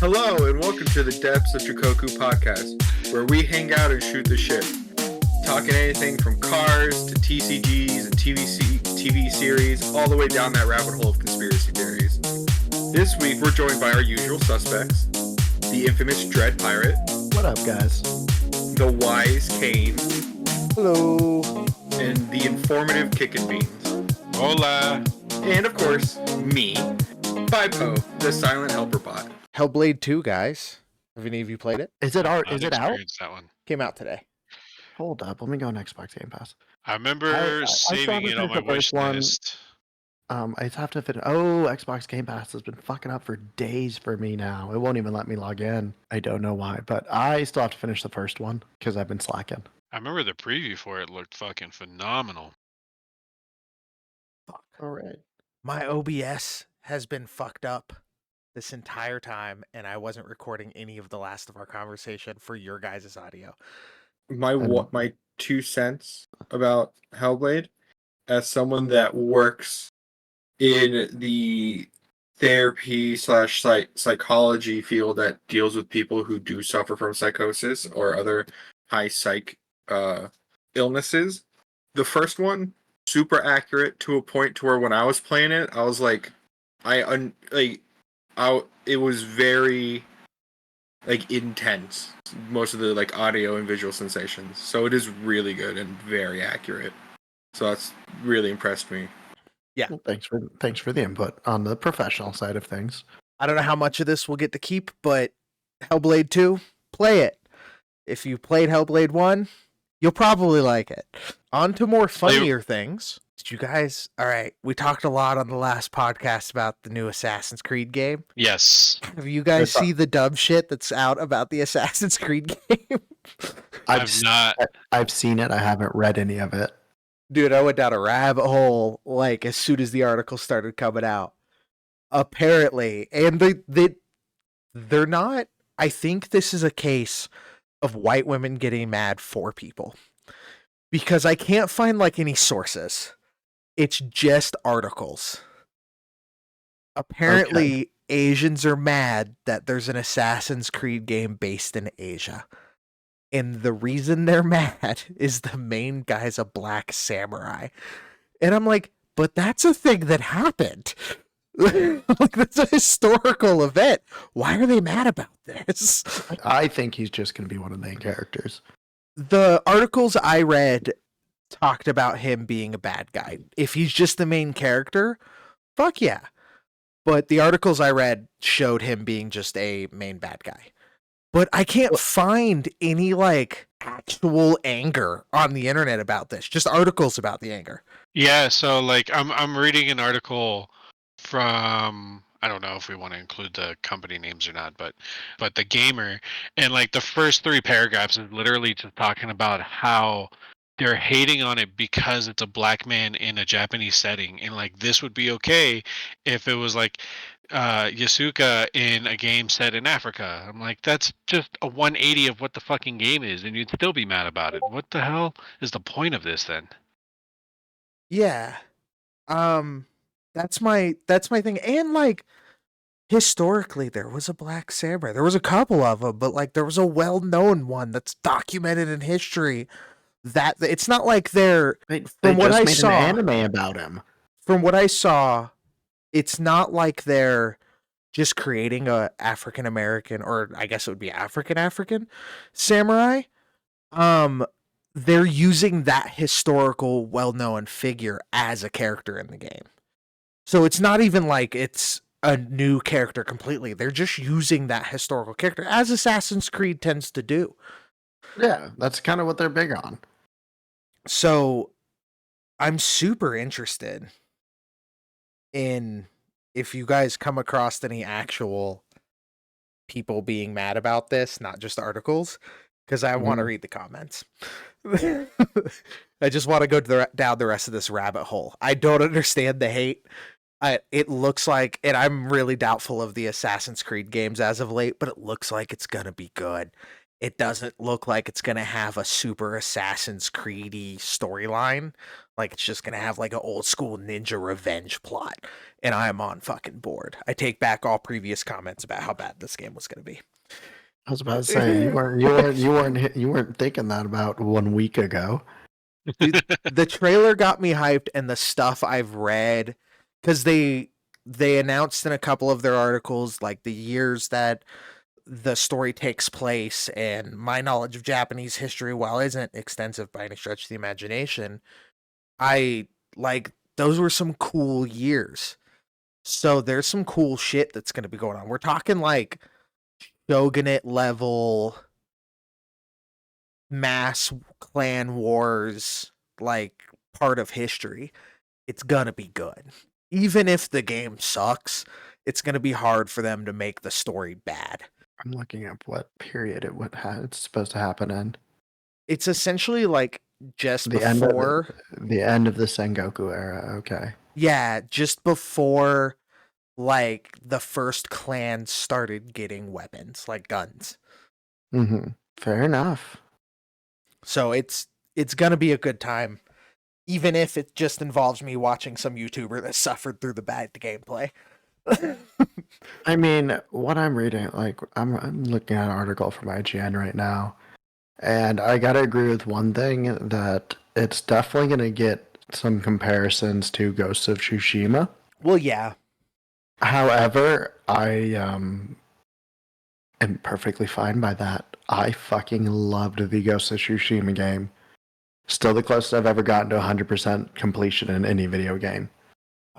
Hello, and welcome to the Depths of Jigoku podcast, where we hang out and shoot the shit. Talking anything from cars to TCGs and TV series, all the way down that rabbit hole of conspiracy theories. This week, we're joined by our usual suspects, the infamous Dreadpirate. What up, guys? The wise Kain. Hello. And the informative KickenBeans. Hola. And, of course, me, Bipoe, the silent helper bot. Hellblade 2, guys. Have any of you played it? Is it out? That one. Came out today. Hold up, let me go on Xbox Game Pass. I remember saving it on my wish list. I have to fit. Oh, Xbox Game Pass has been fucking up for days for me now. It won't even let me log in. I don't know why, but I still have to finish the first one because I've been slacking. I remember the preview for it looked fucking phenomenal. Fuck. All right. My OBS has been fucked up this entire time, and I wasn't recording any of the last of our conversation for your guys' audio. My 2 cents about Hellblade, as someone that works in the therapy / psychology field that deals with people who do suffer from psychosis or other high psych illnesses. The first one, super accurate to a point to where when I was playing it, I was like, it was very intense. Most of the audio and visual sensations. So it is really good and very accurate. So that's really impressed me. Yeah. Well, thanks for the input on the professional side of things. I don't know how much of this we'll get to keep, but Hellblade 2, play it. If you played Hellblade 1, you'll probably like it. On to more funnier things. Did you guys... Alright, we talked a lot on the last podcast about the new Assassin's Creed game. Yes. Have you guys seen the dumb shit that's out about the Assassin's Creed game? I've not. I've seen it. I haven't read any of it. Dude, I went down a rabbit hole as soon as the article started coming out. Apparently, and they're not... I think this is a case of white women getting mad for people. Because I can't find any sources. It's just articles. Apparently, Asians are mad that there's an Assassin's Creed game based in Asia. And the reason they're mad is the main guy's a black samurai. And I'm like, but that's a thing that happened. That's a historical event. Why are they mad about this? I think he's just going to be one of the main characters. The articles I read talked about him being a bad guy. If he's just the main character, fuck yeah. But the articles I read showed him being just a main bad guy. But I can't find any actual anger on the internet about this. Just articles about the anger. Yeah, so I'm reading an article from, I don't know if we want to include the company names or not, but the Gamer, and the first 3 paragraphs is literally just talking about how they're hating on it because it's a black man in a Japanese setting, and this would be okay if it was Yasuka in a game set in Africa. I'm like, that's just a 180 of what the fucking game is, and you'd still be mad about it. What the hell is the point of this then? Yeah. That's my thing. And historically there was a black samurai. There was a couple of them, but there was a well-known one that's documented in history. That it's not like they're from what I saw an anime about him. From what I saw, it's not like they're just creating a African American, or I guess it would be African samurai. They're using that historical well-known figure as a character in the game. So it's not even it's a new character completely. They're just using that historical character, as Assassin's Creed tends to do. Yeah, that's kind of what they're big on. So I'm super interested in if you guys come across any actual people being mad about this, not just articles, because I want to read the comments. I just want to go down the rest of this rabbit hole. I don't understand the hate. It looks like, and I'm really doubtful of the Assassin's Creed games as of late, but it looks like it's going to be good. it doesn't look like it's going to have a super Assassin's Creed-y storyline. Like, it's just going to have like an old school ninja revenge plot. And I am on fucking board. I take back all previous comments about how bad this game was going to be. I was about to say you weren't thinking that about 1 week ago. Dude, the trailer got me hyped, and the stuff I've read, because they announced in a couple of their articles like the years that the story takes place, and my knowledge of Japanese history, while isn't extensive by any stretch of the imagination, I like those were some cool years. So there's some cool shit that's going to be going on. We're talking like shogunate level mass clan wars, like part of history. It's gonna be good. Even if the game sucks, it's gonna be hard for them to make the story bad. I'm looking up what period it's supposed to happen in. It's essentially like just The before end of the Sengoku era. Okay. yeah, just before like the first clan started getting weapons, like guns. Mm-hmm. Fair enough. So it's gonna be a good time. Even if it just involves me watching some YouTuber that suffered through the bad gameplay. I mean, what I'm reading, like I'm looking at an article from IGN right now, and I gotta agree with one thing, that it's definitely gonna get some comparisons to Ghost of Tsushima. Well, yeah. However, I am perfectly fine by that. I fucking loved the Ghost of Tsushima game. Still the closest I've ever gotten to 100% completion in any video game.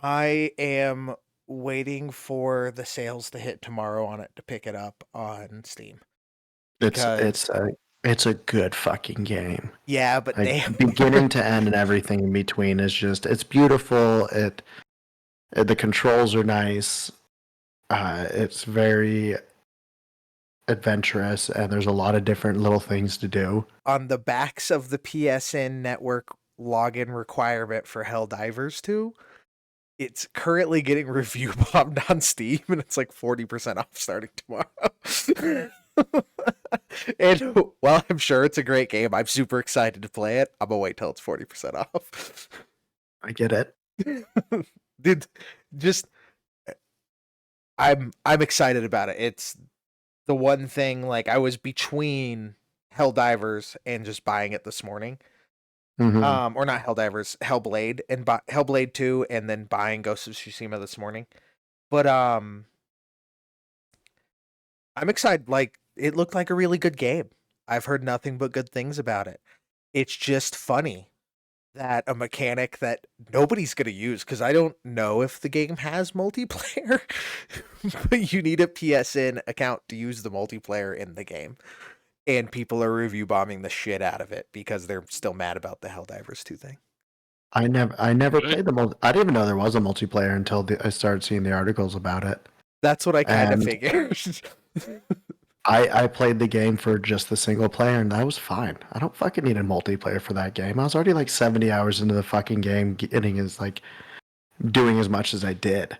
I am waiting for the sales to hit tomorrow on it to pick it up on Steam. It's a good fucking game. Yeah, but like, beginning to end and everything in between is just, it's beautiful. The controls are nice. It's very adventurous, and there's a lot of different little things to do. On the backs of the PSN network login requirement for Helldivers 2, it's currently getting review bombed on Steam, and it's like 40% off starting tomorrow. And while I'm sure it's a great game, I'm super excited to play it. I'm gonna wait till it's 40% off. I get it. Dude, just I'm excited about it. It's the one thing, like, I was between Helldivers and just buying it this morning. Mm-hmm. Or not Helldivers, Hellblade, and Hellblade 2, and then buying Ghost of Tsushima this morning. But I'm excited. Like, it looked like a really good game. I've heard nothing but good things about it. It's just funny that a mechanic that nobody's going to use, because I don't know if the game has multiplayer, but you need a PSN account to use the multiplayer in the game. And people are review bombing the shit out of it because they're still mad about the Helldivers 2 thing. I never played I didn't even know there was a multiplayer until I started seeing the articles about it. That's what I kind of figured. I played the game for just the single player, and that was fine. I don't fucking need a multiplayer for that game. I was already like 70 hours into the fucking game, doing as much as I did.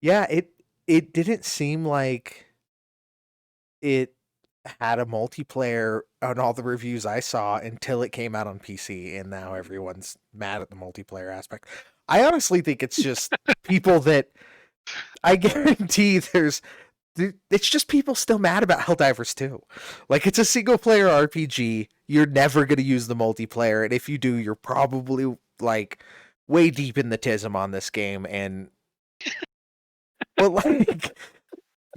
Yeah, it didn't seem like it had a multiplayer on all the reviews I saw until it came out on PC, and now everyone's mad at the multiplayer aspect. I honestly think it's just people that I guarantee it's just people still mad about Helldivers 2. Like, it's a single player RPG. You're never going to use the multiplayer, and if you do, you're probably like way deep in the tism on this game, and but like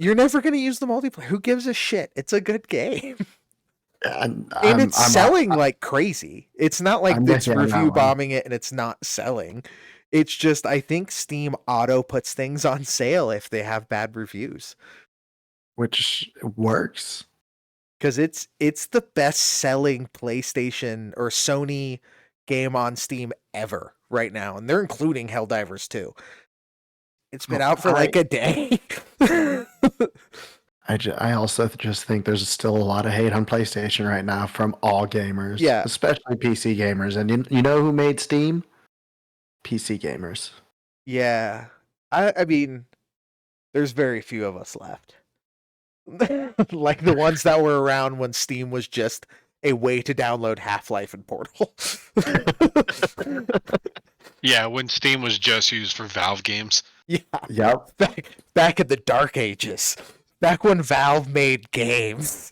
you're never going to use the multiplayer. Who gives a shit? It's a good game. And it's selling like crazy. It's not like it's review bombing it and it's not selling. It's just, I think Steam auto puts things on sale if they have bad reviews. Which works. Because it's the best selling PlayStation or Sony game on Steam ever right now. And they're including Helldivers 2. It's been out for like a day. I also just think there's still a lot of hate on PlayStation right now from all gamers. Yeah. Especially PC gamers. And you know who made Steam? PC gamers. Yeah. I mean, there's very few of us left. Like the ones that were around when Steam was just a way to download Half-Life and Portal. Yeah, when Steam was just used for Valve games. Yeah, Yep. back in the dark ages, back when Valve made games.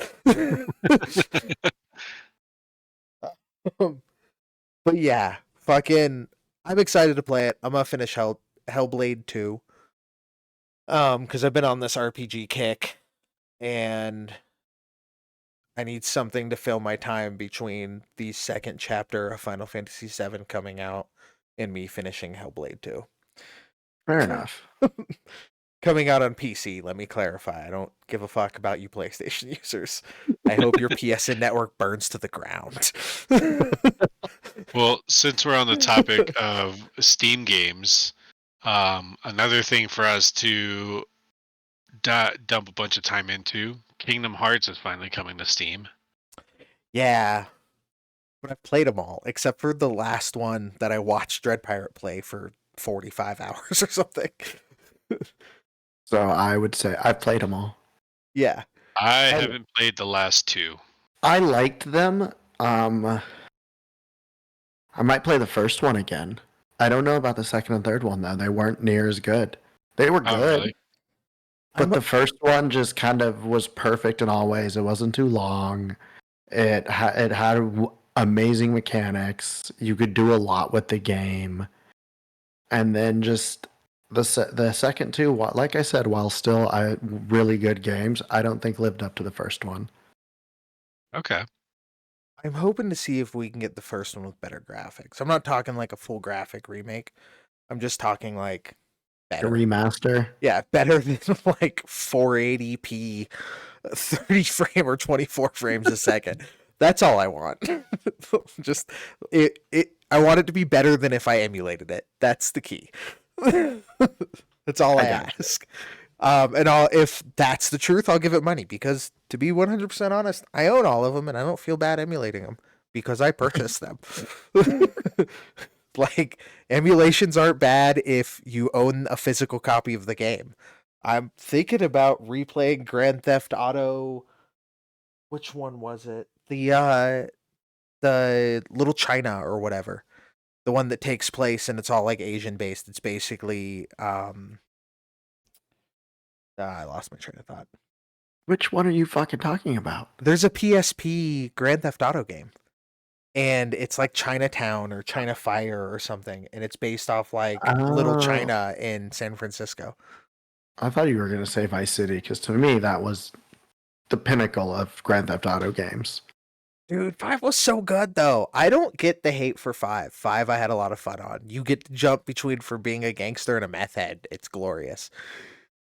But yeah, fucking, I'm excited to play it. I'm gonna finish Hellblade 2. Because I've been on this RPG kick, and I need something to fill my time between the second chapter of Final Fantasy VII coming out and me finishing Hellblade 2. Fair enough. Coming out on PC, let me clarify. I don't give a fuck about you PlayStation users. I hope your PSN network burns to the ground. Well, since we're on the topic of Steam games, another thing for us to dump a bunch of time into, Kingdom Hearts is finally coming to Steam. Yeah. But I've played them all, except for the last one that I watched Dreadpirate play for 45 hours or something. So I would say I've played them all. Yeah. I haven't played the last two. I liked them. I might play the first one again. I don't know about the second and third one though. They weren't near as good. They were Oh, good, really? but the first one just kind of was perfect in all ways. It wasn't too long. It had amazing mechanics. You could do a lot with the game, and then just the second two, like I said, while still really good games, I don't think lived up to the first one. Okay. I'm hoping to see if we can get the first one with better graphics. I'm not talking like a full graphic remake. I'm just talking like better. A remaster. Yeah, better than like 480p, 30 frame or 24 frames a second. That's all I want. Just it. I want it to be better than if I emulated it. That's the key. That's all I ask. And if that's the truth, I'll give it money, because to be 100% honest, I own all of them and I don't feel bad emulating them because I purchased them. Like, emulations aren't bad if you own a physical copy of the game. I'm thinking about replaying Grand Theft Auto. Which one was it? The Little China or whatever. The one that takes place and it's all like Asian based. It's basically I lost my train of thought. Which one are you fucking talking about? There's a PSP Grand Theft Auto game, and it's like Chinatown or China Fire or something, and it's based off like Little China in San Francisco. I thought you were going to say Vice City, because to me that was the pinnacle of Grand Theft Auto games. Dude, 5 was so good, though. I don't get the hate for 5. 5 I had a lot of fun on. You get to jump between for being a gangster and a meth head. It's glorious.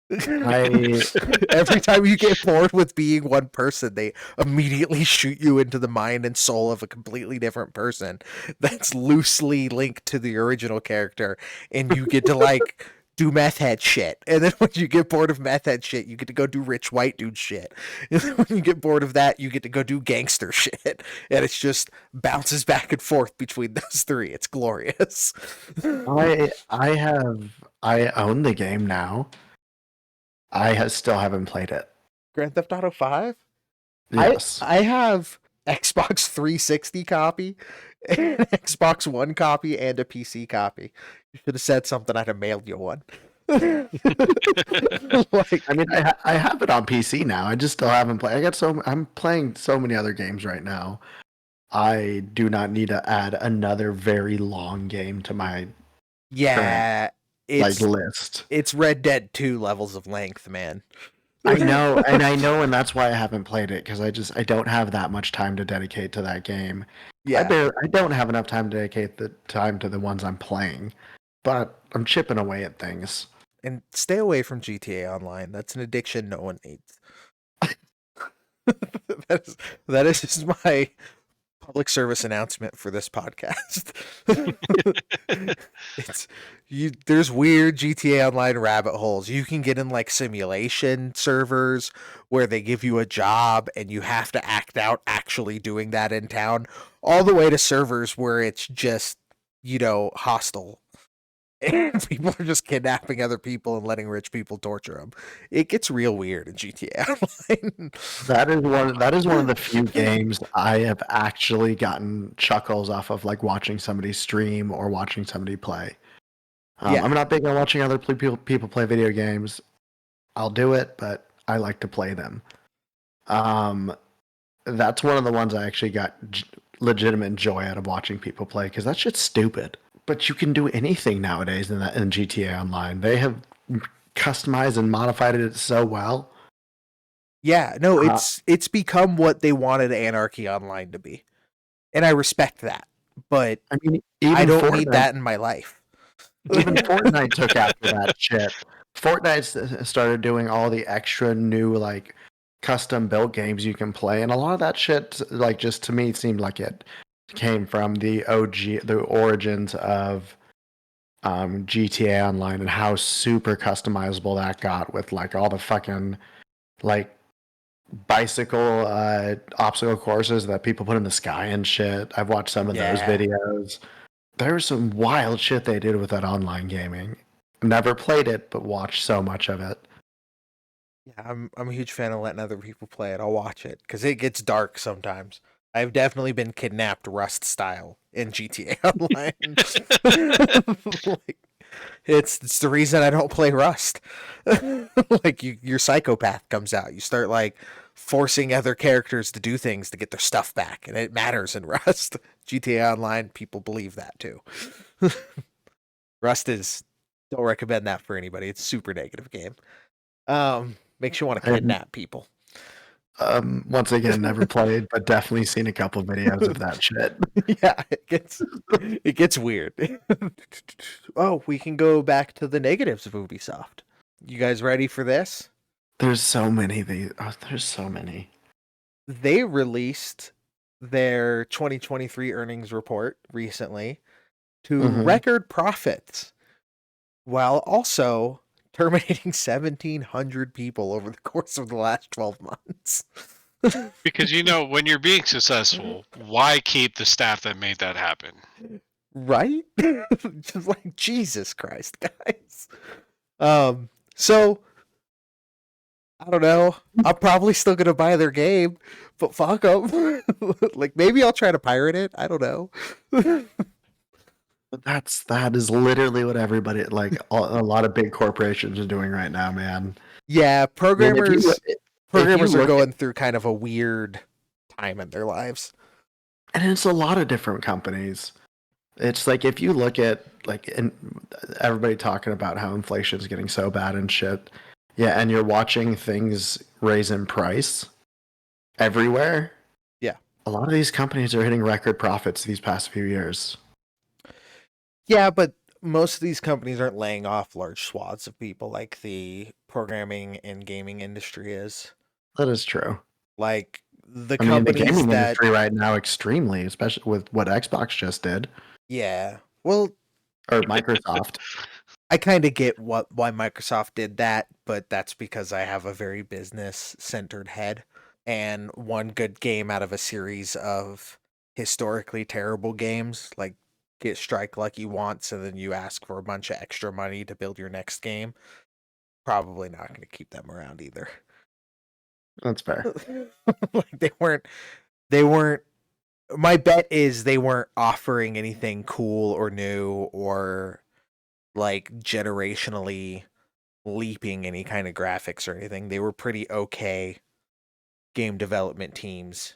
Every time you get bored with being one person, they immediately shoot you into the mind and soul of a completely different person that's loosely linked to the original character, and you get to like do meth head shit. And then when you get bored of meth head shit, you get to go do rich white dude shit. And then when you get bored of that, you get to go do gangster shit. And it's just bounces back and forth between those three. It's glorious. I own the game now. I still haven't played it. Grand Theft Auto 5? Yes. I have Xbox 360 copy, an Xbox One copy, and a PC copy. You should have said something. I'd have mailed you one. Like, I mean, I have it on PC now. I just still haven't played. I'm playing so many other games right now. I do not need to add another very long game to my list. It's Red Dead 2 levels of length, man. I know, and that's why I haven't played it, because I don't have that much time to dedicate to that game. Yeah, I don't have enough time to dedicate the time to the ones I'm playing, but I'm chipping away at things. and stay away from GTA Online. That's an addiction no one needs. that is just my public service announcement for this podcast. There's weird GTA Online rabbit holes. You can get in like simulation servers where they give you a job and you have to act out actually doing that in town, all the way to servers where it's just, hostile. and people are just kidnapping other people and letting rich people torture them. It gets real weird in GTA Online. That is one of the few games I have actually gotten chuckles off of, like watching somebody stream or watching somebody play. Yeah. I'm not big on watching other people play video games. I'll do it, but I like to play them. That's one of the ones I actually got legitimate joy out of watching people play, because that shit's stupid. But you can do anything nowadays in GTA Online. They have customized and modified it so well. Yeah, no, it's become what they wanted Anarchy Online to be, and I respect that. But I mean, even I don't Fortnite, need that in my life. Even Fortnite took after that shit. Fortnite started doing all the extra new, like, custom built games you can play, and a lot of that shit, like, just to me seemed like it came from the origins of GTA Online, and how super customizable that got with, like, all the fucking, like, bicycle obstacle courses that people put in the sky and shit. I've watched some of those videos. There's some wild shit they did with that online gaming. Never played it, but watched so much of it. Yeah, I'm a huge fan of letting other people play it. I'll watch it because it gets dark sometimes. I've definitely been kidnapped Rust style in GTA Online. Like, it's the reason I don't play Rust. Like your psychopath comes out. You start like forcing other characters to do things to get their stuff back, and it matters in Rust. GTA Online, people believe that too. Rust don't recommend that for anybody. It's a super negative game. Makes you want to kidnap people. Once again, never played, but definitely seen a couple videos of that shit. Yeah, it gets weird. Oh, we can go back to the negatives of Ubisoft. You guys ready for this? There's so many of these. Oh, there's so many. They released their 2023 earnings report recently to record profits, while also terminating 1,700 people over the course of the last 12 months. Because when you're being successful, why keep the staff that made that happen? Right? Just like, Jesus Christ, guys. So I don't know. I'm probably still gonna buy their game, but fuck them. Like, maybe I'll try to pirate it. I don't know. That is literally what everybody, like, a lot of big corporations are doing right now, man. Yeah, programmers are going through kind of a weird time in their lives. And it's a lot of different companies. It's like, if you look at, like, everybody talking about how inflation is getting so bad and shit. Yeah, and you're watching things raise in price everywhere. Yeah. A lot of these companies are hitting record profits these past few years. Yeah, but most of these companies aren't laying off large swaths of people like the programming and gaming industry is. That is true. Like, the gaming industry right now, extremely, especially with what Xbox just did. Yeah. Well, or Microsoft. I kind of get why Microsoft did that, but that's because I have a very business-centered head, and one good game out of a series of historically terrible games, like get Strike Lucky once and then you ask for a bunch of extra money to build your next game, probably not going to keep them around either. That's fair. Like, they weren't my bet is they weren't offering anything cool or new or like generationally leaping any kind of graphics or anything. They were pretty okay game development teams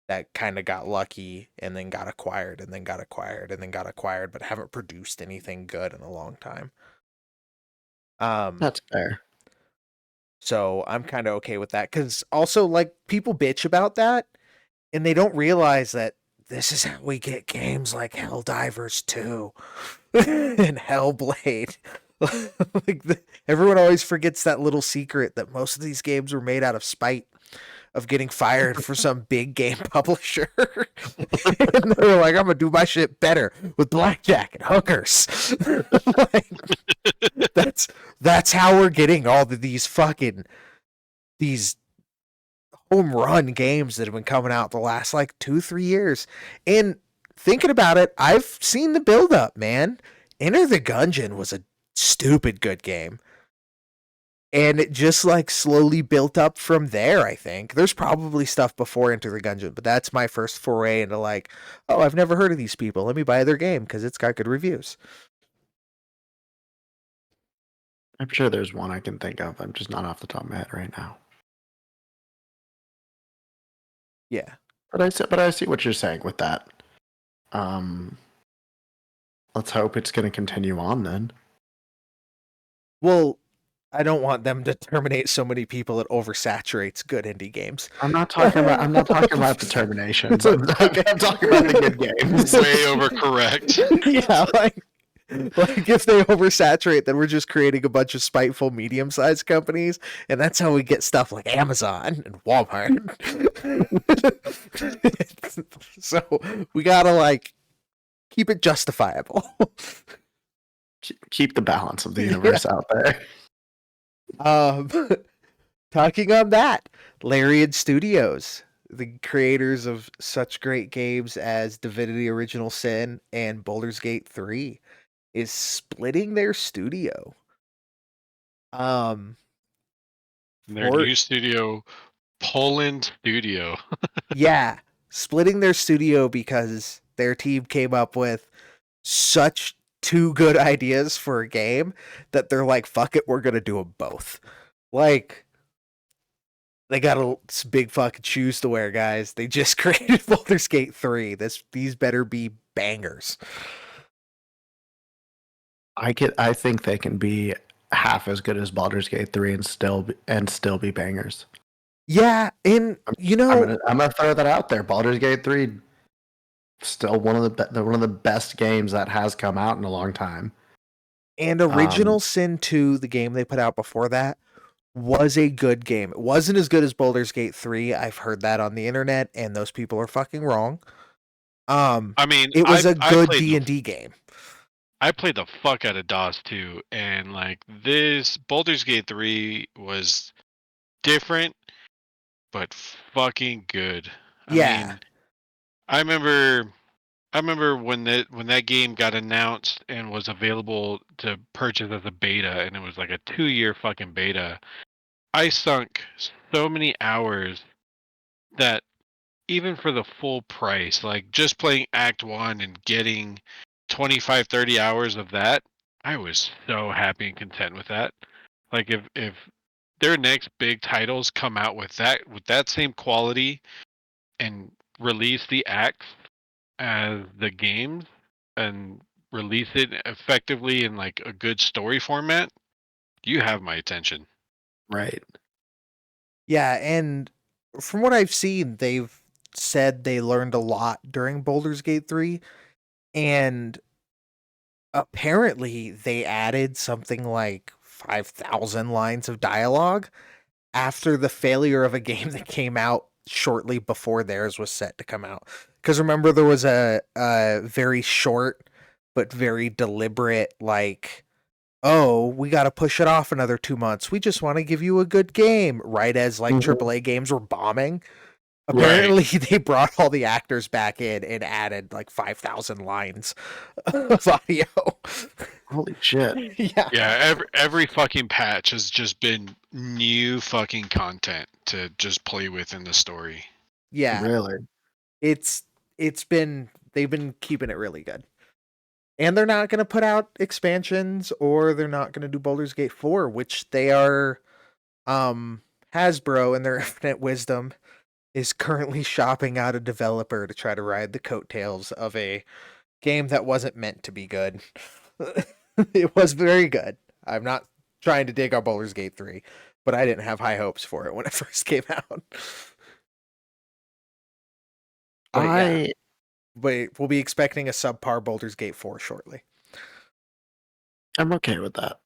that kind of got lucky and then got acquired and then got acquired and then got acquired, but haven't produced anything good in a long time. That's fair. So I'm kind of okay with that, because also, like, people bitch about that and they don't realize that this is how we get games like Helldivers 2 and Hellblade. Like, everyone always forgets that little secret that most of these games were made out of spite of getting fired for some big game publisher. And they're like, I'm gonna do my shit better with blackjack and hookers. Like, that's how we're getting all of these home run games that have been coming out the last like 2-3 years. And thinking about it, I've seen the build up, man. Enter the Gungeon was a stupid good game. And it just like slowly built up from there, I think. There's probably stuff before Enter the Gungeon, but that's my first foray into like, oh, I've never heard of these people. Let me buy their game because it's got good reviews. I'm sure there's one I can think of. I'm just not off the top of my head right now. Yeah. But I see what you're saying with that. Let's hope it's going to continue on then. Well, I don't want them to terminate so many people it oversaturates good indie games. I'm not talking about the terminations. I'm talking about the good games. Way overcorrect. Yeah, like if they oversaturate, then we're just creating a bunch of spiteful medium-sized companies, and that's how we get stuff like Amazon and Walmart. So we gotta like keep it justifiable. Keep the balance of the universe out there. Talking on that, Larian Studios, the creators of such great games as Divinity Original Sin and Baldur's Gate 3, is splitting their studio. Their new studio, Poland Studio. Yeah, splitting their studio because their team came up with such two good ideas for a game that they're like, fuck it, we're gonna do them both. Like, they got big fucking shoes to wear, guys. They just created Baldur's Gate 3. These better be bangers. I think they can be half as good as Baldur's Gate 3 and still be bangers. Yeah, and you know, I'm gonna throw that out there. Baldur's Gate 3 still one of the best games that has come out in a long time. And Original Sin 2, the game they put out before that, was a good game. It wasn't as good as Baldur's Gate 3. I've heard that on the internet, and those people are fucking wrong. I mean, it was a good D&D game. I played the fuck out of DOS 2, and like this Baldur's Gate 3 was different, but fucking good. I mean, I remember when that game got announced and was available to purchase as a beta, and it was like a 2-year fucking beta. I sunk so many hours that even for the full price, like just playing Act 1 and getting 25, 30 hours of that, I was so happy and content with that. Like if their next big titles come out with that same quality and release the acts as the games and release it effectively in like a good story format, you have my attention. Right. Yeah, and from what I've seen, they've said they learned a lot during Baldur's Gate 3, and apparently they added something like 5,000 lines of dialogue after the failure of a game that came out shortly before theirs was set to come out. Because remember, there was a very short but very deliberate, like, oh, we got to push it off another 2 months. We just want to give you a good game, right as like AAA games were bombing. Apparently, they brought all the actors back in and added like 5,000 lines of audio. Holy shit. Yeah. Yeah, every fucking patch has just been new fucking content to just play with in the story. Yeah. Really? They've been keeping it really good. And they're not going to put out expansions, or they're not going to do Baldur's Gate 4, which they are, Hasbro in their infinite wisdom is currently shopping out a developer to try to ride the coattails of a game that wasn't meant to be good. It was very good. I'm not trying to dig on Baldur's Gate 3, but I didn't have high hopes for it when it first came out. But we'll be expecting a subpar Baldur's Gate 4 shortly. I'm okay with that.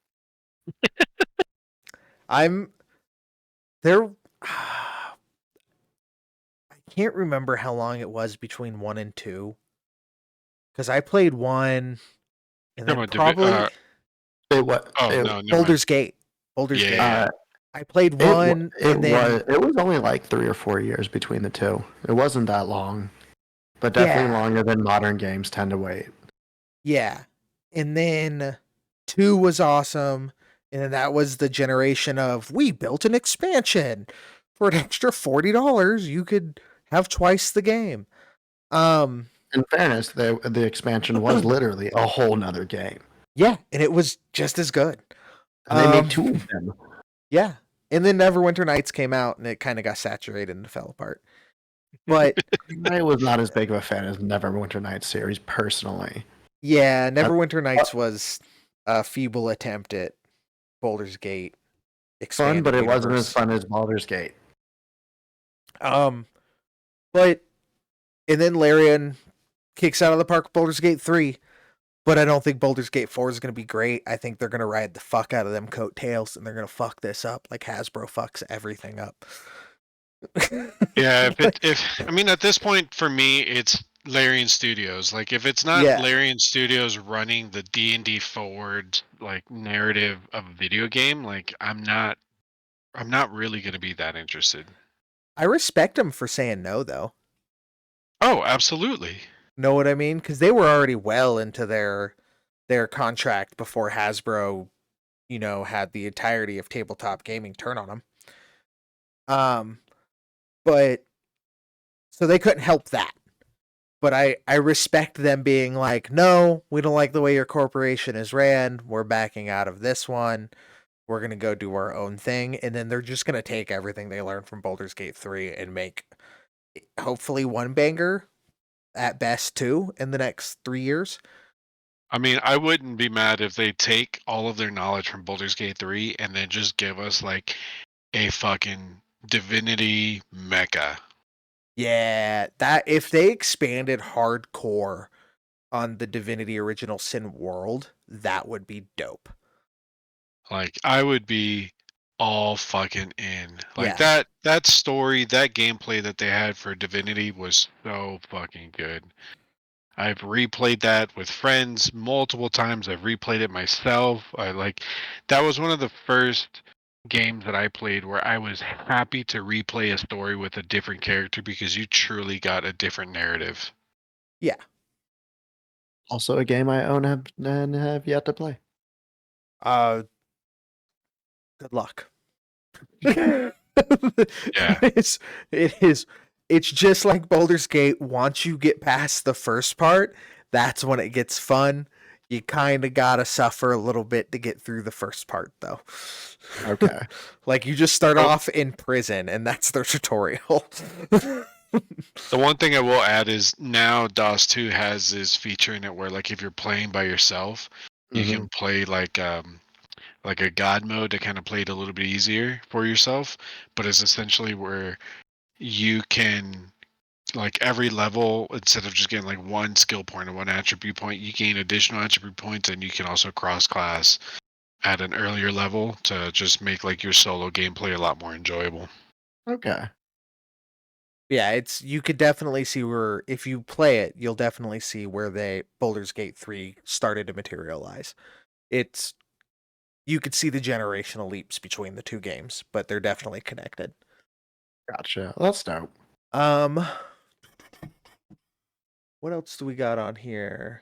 I can't remember how long it was between 1 and 2. Because I played 1 and then probably Baldur's Gate. Baldur's Gate. I played 1 and then it was only like 3 or 4 years between the two. It wasn't that long. But definitely longer than modern games tend to wait. Yeah. And then 2 was awesome. And then that was the generation of, we built an expansion. For an extra $40, you could have twice the game. In fairness, the expansion was literally a whole nother game. Yeah, and it was just as good. And they made 2 of them. Yeah. And then Neverwinter Nights came out and it kind of got saturated and fell apart. But I was not as big of a fan as Neverwinter Nights series personally. yeah, Neverwinter Nights was a feeble attempt at Baldur's Gate. Fun, but it universe. wasn't as fun as Baldur's Gate. But and then Larian kicks out of the park with Baldur's Gate 3. But I don't think Baldur's Gate 4 is going to be great. I think they're going to ride the fuck out of them coattails and they're going to fuck this up like Hasbro fucks everything up. Yeah, I mean, at this point for me, it's Larian Studios. Like, if it's not Larian Studios running the D&D forward like narrative of a video game, like I'm not really going to be that interested. I respect them for saying no, though. Oh, absolutely. Know what I mean? Because they were already well into their contract before Hasbro, had the entirety of tabletop gaming turn on them. But so they couldn't help that. But I respect them being like, no, we don't like the way your corporation is ran. We're backing out of this one. We're going to go do our own thing. And then they're just going to take everything they learned from Baldur's Gate 3 and make hopefully one banger, at best 2, in the next 3 years. I mean, I wouldn't be mad if they take all of their knowledge from Baldur's Gate 3 and then just give us like a fucking Divinity mecha. Yeah, that if they expanded hardcore on the Divinity Original Sin world, that would be dope. Like, I would be all fucking in. Like, that story, that gameplay that they had for Divinity was so fucking good. I've replayed that with friends multiple times. I've replayed it myself. That was one of the first games that I played where I was happy to replay a story with a different character because you truly got a different narrative. Yeah. Also a game I own and have yet to play. Good luck. Yeah. It's just like Baldur's Gate. Once you get past the first part, that's when it gets fun. You kind of gotta suffer a little bit to get through the first part, though. Okay. Like, you just start off in prison, and that's their tutorial. The one thing I will add is now DOS 2 has this feature in it where, like, if you're playing by yourself, you can play like a god mode to kind of play it a little bit easier for yourself. But it's essentially where you can, like, every level, instead of just getting like one skill point or one attribute point, you gain additional attribute points, and you can also cross class at an earlier level to just make like your solo gameplay a lot more enjoyable. Okay. Yeah, you could definitely see where, if you play it, you'll definitely see where Baldur's Gate 3 started to materialize. You could see the generational leaps between the two games, but they're definitely connected. Gotcha. That's dope. What else do we got on here?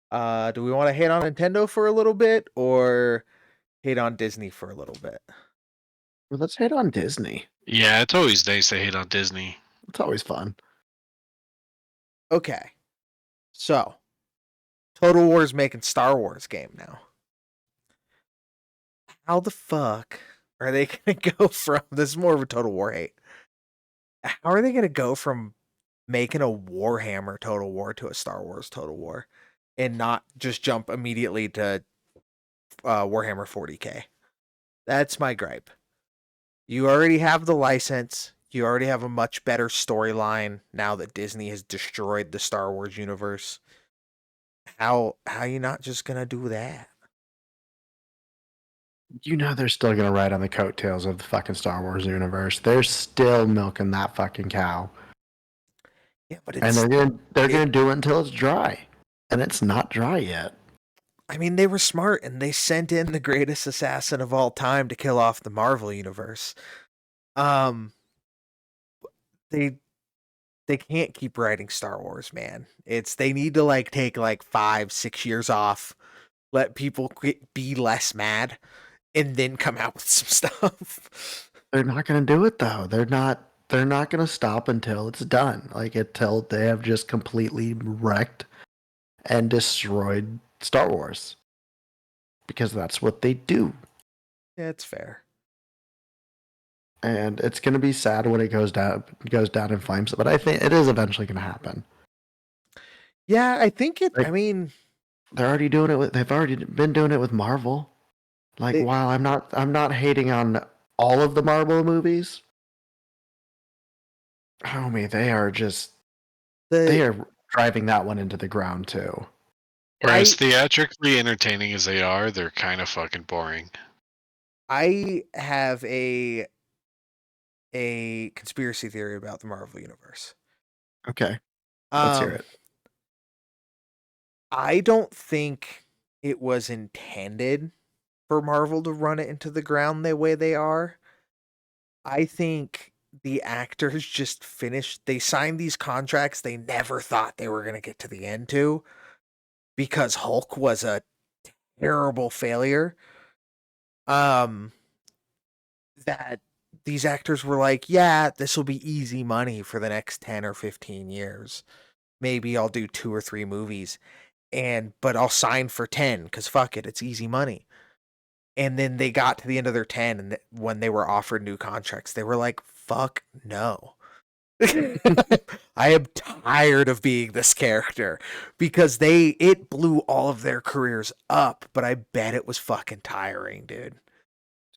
Do we want to hate on Nintendo for a little bit or hate on Disney for a little bit? Well, let's hate on Disney. Yeah, it's always nice to hate on Disney. It's always fun. Okay. So, Total War's making Star Wars game now. How the fuck are they going to go from... This is more of a Total War hate. How are they going to go from making a Warhammer Total War to a Star Wars Total War and not just jump immediately to Warhammer 40K? That's my gripe. You already have the license. You already have a much better storyline now that Disney has destroyed the Star Wars universe. How you not just gonna do that? You know they're still gonna ride on the coattails of the fucking Star Wars universe. They're still milking that fucking cow. Yeah, but they're gonna do it until it's dry, and it's not dry yet. I mean, they were smart, and they sent in the greatest assassin of all time to kill off the Marvel universe. They they can't keep writing Star Wars, man. They need to like take like 5-6 years off, let people be less mad, and then come out with some stuff. They're not going to do it though. They're not going to stop until it's done. Like until they have just completely wrecked and destroyed Star Wars. Because that's what they do. Yeah, it's fair. And it's going to be sad when it goes down in flames, but I think it is eventually going to happen. Yeah, I think it. Like, I mean, they've already been doing it with Marvel. Like, while I'm not hating on all of the Marvel movies, homie, they are driving that one into the ground too. Or as theatrically entertaining as they are, they're kind of fucking boring. I have a conspiracy theory about the Marvel Universe. Okay. Let's hear it. I don't think it was intended for Marvel to run it into the ground the way they are. I think the actors just they signed these contracts they never thought they were going to get to the end to, because Hulk was a terrible failure. That these actors were like, yeah, this will be easy money for the next 10 or 15 years. Maybe I'll do 2 or 3 movies, but I'll sign for 10 because fuck it, it's easy money. And then they got to the end of their 10, and when they were offered new contracts, they were like, fuck no. I am tired of being this character, because it blew all of their careers up, but I bet it was fucking tiring, dude.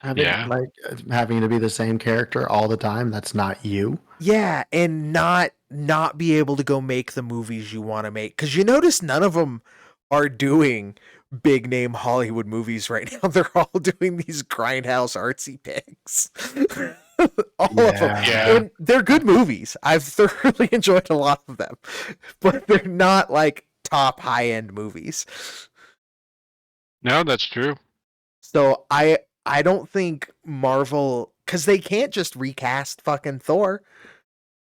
Having to be the same character all the time, that's not you. Yeah, and not be able to go make the movies you want to make, because you notice none of them are doing big name Hollywood movies right now. They're all doing these grindhouse artsy pigs. All of them. Yeah. And they're good movies. I've thoroughly enjoyed a lot of them, but they're not like top high end movies. No, that's true. So I don't think Marvel, because they can't just recast fucking Thor.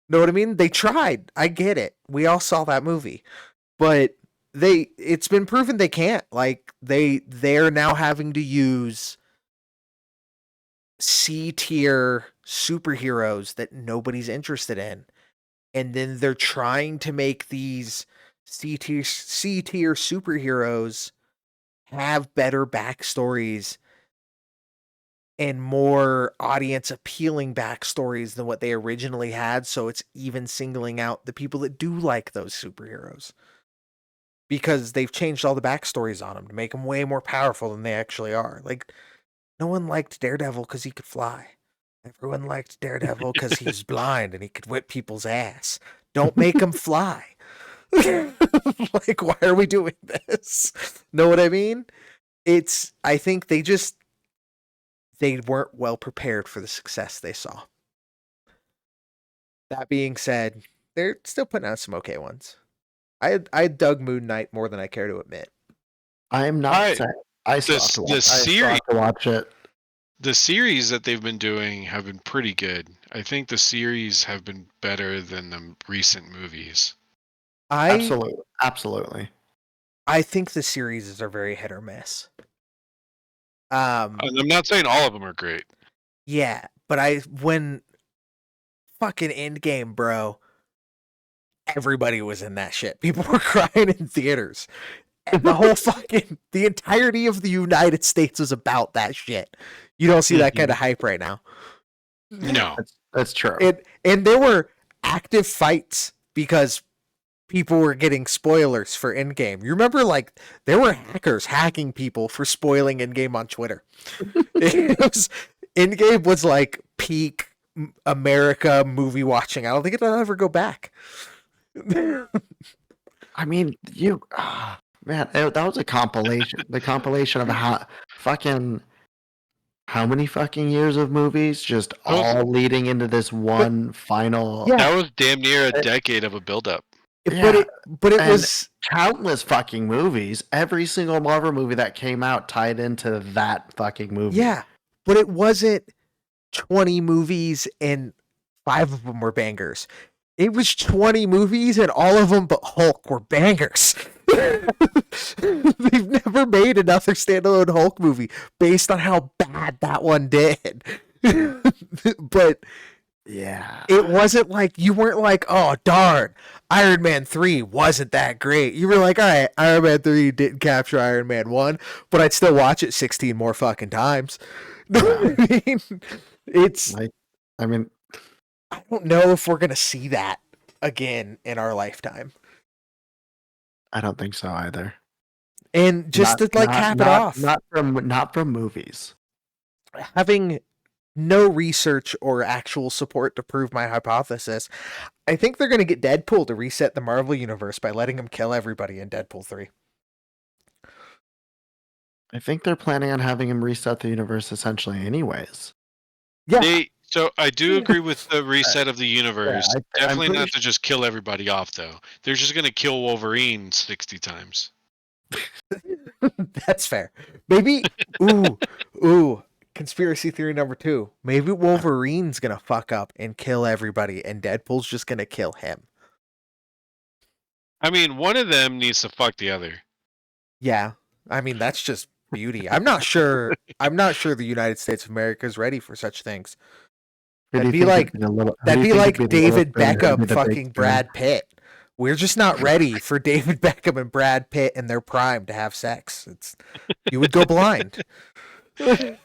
Know what I mean? They tried. I get it. We all saw that movie. But it's been proven they can't. Like, they're now having to use C-tier superheroes that nobody's interested in. And then they're trying to make these C-tier superheroes have better backstories and more audience appealing backstories than what they originally had. So it's even singling out the people that do like those superheroes, because they've changed all the backstories on them to make them way more powerful than they actually are. Like, no one liked Daredevil because he could fly. Everyone liked Daredevil because he was blind and he could whip people's ass. Don't make him fly. Like, why are we doing this? Know what I mean? I think they weren't well prepared for the success they saw. That being said, they're still putting out some okay ones. I dug Moon Knight more than I care to admit. I am not saying I still have to watch it. The series that they've been doing have been pretty good. I think the series have been better than the recent movies. Absolutely. I think the series are very hit or miss. And I'm not saying all of them are great. Yeah, but when fucking Endgame, bro, everybody was in that shit. People were crying in theaters. And the entirety of the United States was about that shit. You don't see that kind of hype right now. No. That's true. And there were active fights because people were getting spoilers for Endgame. You remember, like, there were hackers hacking people for spoiling Endgame on Twitter. Endgame was like peak America movie watching. I don't think it'll ever go back. I mean, man, that was a compilation. The compilation of how many fucking years of movies just all leading into this one final. Yeah. That was damn near a decade of a buildup. But it was countless fucking movies. Every single Marvel movie that came out tied into that fucking movie. Yeah, but it wasn't 20 movies and 5 of them were bangers. It was 20 movies, and all of them but Hulk were bangers. They've never made another standalone Hulk movie based on how bad that one did. But Yeah. it wasn't like, you weren't like, oh, darn, Iron Man 3 wasn't that great. You were like, all right, Iron Man 3 didn't capture Iron Man 1, but I'd still watch it 16 more fucking times. I mean, it's, Like, I mean, I don't know if we're going to see that again in our lifetime. I don't think so either. And just to like cap it off, Not from movies. having no research or actual support to prove my hypothesis, I think they're going to get Deadpool to reset the Marvel universe by letting him kill everybody in Deadpool 3. I think they're planning on having him reset the universe essentially anyways. Yeah. So I do agree with the reset of the universe. I'm Definitely pretty not to just kill everybody off, though. They're just going to kill Wolverine 60 times. That's fair. Maybe, ooh, conspiracy theory number 2. Maybe Wolverine's going to fuck up and kill everybody, and Deadpool's just going to kill him. I mean, one of them needs to fuck the other. Yeah. I mean, that's just beauty. I'm not sure the United States of America is ready for such things. That'd be like David Beckham fucking Brad Pitt. We're just not ready for David Beckham and Brad Pitt in their prime to have sex. You would go blind. And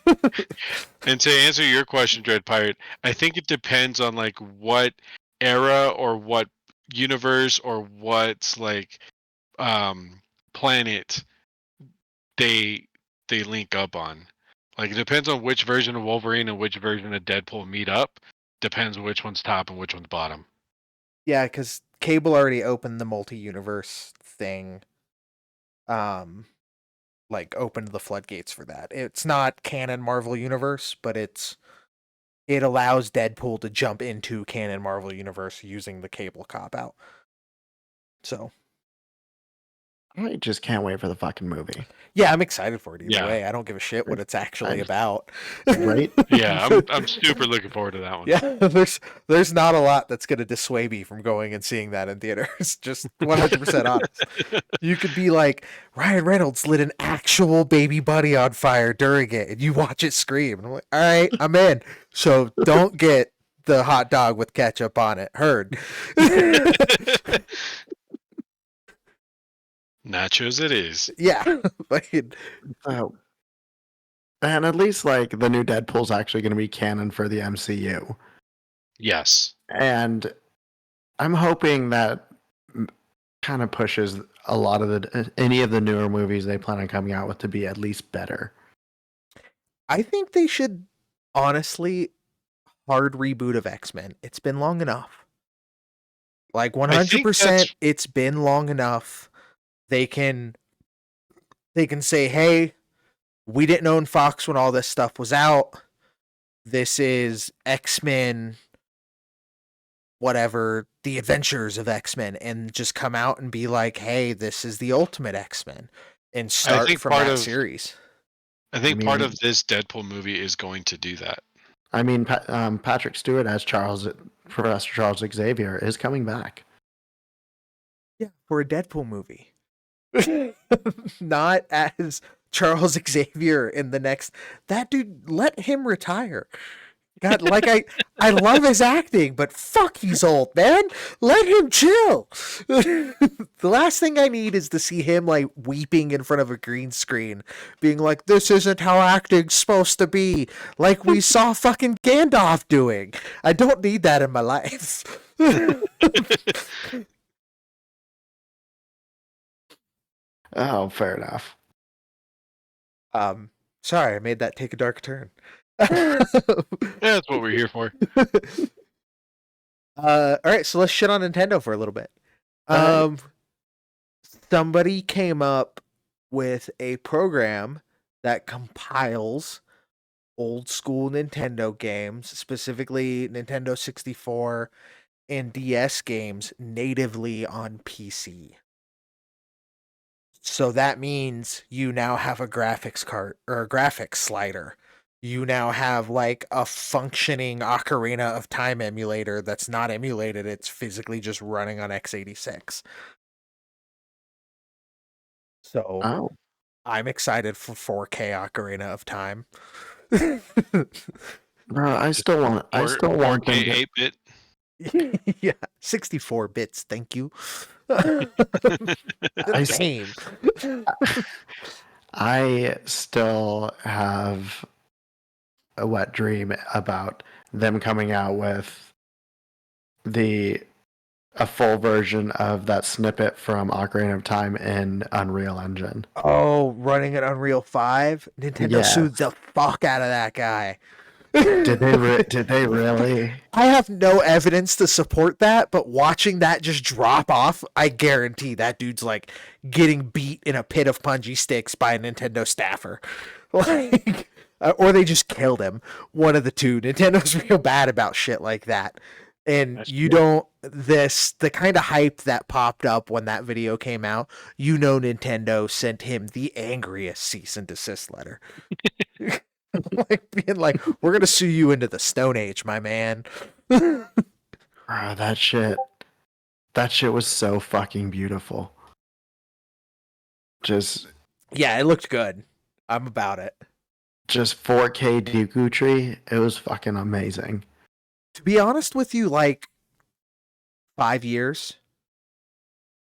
to answer your question, Dreadpirate, I think it depends on like what era or what universe or what like planet they link up on. Like it depends on which version of Wolverine and which version of Deadpool meet up. Depends which one's top and which one's bottom. Yeah, because Cable already opened the multi-universe thing. Like opened the floodgates for that. It's not canon Marvel universe, but it allows Deadpool to jump into canon Marvel universe using the Cable cop out. So I just can't wait for the fucking movie. yeah, I'm excited for it either way. I don't give a shit what it's actually about. Right? Yeah, I'm super looking forward to that one. Yeah, there's not a lot that's gonna dissuade me from going and seeing that in theaters. Just 100% honest. You could be like, Ryan Reynolds lit an actual baby buddy on fire during it, and you watch it scream. And I'm like, all right, I'm in. So don't get the hot dog with ketchup on it. Heard. Nachos it is. Yeah. And at least like the new Deadpool's actually going to be canon for the MCU. Yes. And I'm hoping that kind of pushes a lot of any of the newer movies they plan on coming out with to be at least better. I think they should honestly hard reboot of X-Men. It's been long enough. Like 100%, it's been long enough. They can say, hey, we didn't own Fox when all this stuff was out. This is X-Men, whatever, the adventures of X-Men, and just come out and be like, hey, this is the ultimate X-Men, and start from that series. I think part of this Deadpool movie is going to do that. I mean, Patrick Stewart as Professor Charles Xavier is coming back. Yeah, for a Deadpool movie. Not as Charles Xavier in the next. That dude, let him retire. God, like I love his acting, but fuck, he's old, man. Let him chill. The last thing I need is to see him like weeping in front of a green screen, being like, "This isn't how acting's supposed to be," like we saw fucking Gandalf doing. I don't need that in my life. Oh, fair enough. Sorry, I made that take a dark turn. Yeah, that's what we're here for. All right, so let's shit on Nintendo for a little bit. Somebody came up with a program that compiles old school Nintendo games, specifically Nintendo 64 and DS games, natively on PC. So that means you now have a graphics card or a graphics slider you now have like a functioning Ocarina of Time emulator that's not emulated, it's physically just running on x86. So Oh, I'm excited for 4K Ocarina of Time. bro, I still Or want them 4K to. 8-bit. Yeah, 64 bits, thank you. The I, s- game. I still have a wet dream about them coming out with the a full version of that snippet from Ocarina of Time in Unreal Engine. Oh, running an Unreal 5? Nintendo Yes. sued the fuck out of that guy. Did they really? I have no evidence to support that, but watching that just drop off, I guarantee that dude's like getting beat in a pit of punji sticks by a Nintendo staffer. Like, or they just killed him. One of the two. Nintendo's real bad about shit like that. And That's you true. don't, the kind of hype that popped up when that video came out, Nintendo sent him the angriest cease and desist letter. Like being like, we're gonna sue you into the Stone Age, my man. Bro, that shit was so fucking beautiful. Just Yeah, it looked good. I'm about it. 4K Deku Tree. It was fucking amazing. To be honest with you, like 5 years,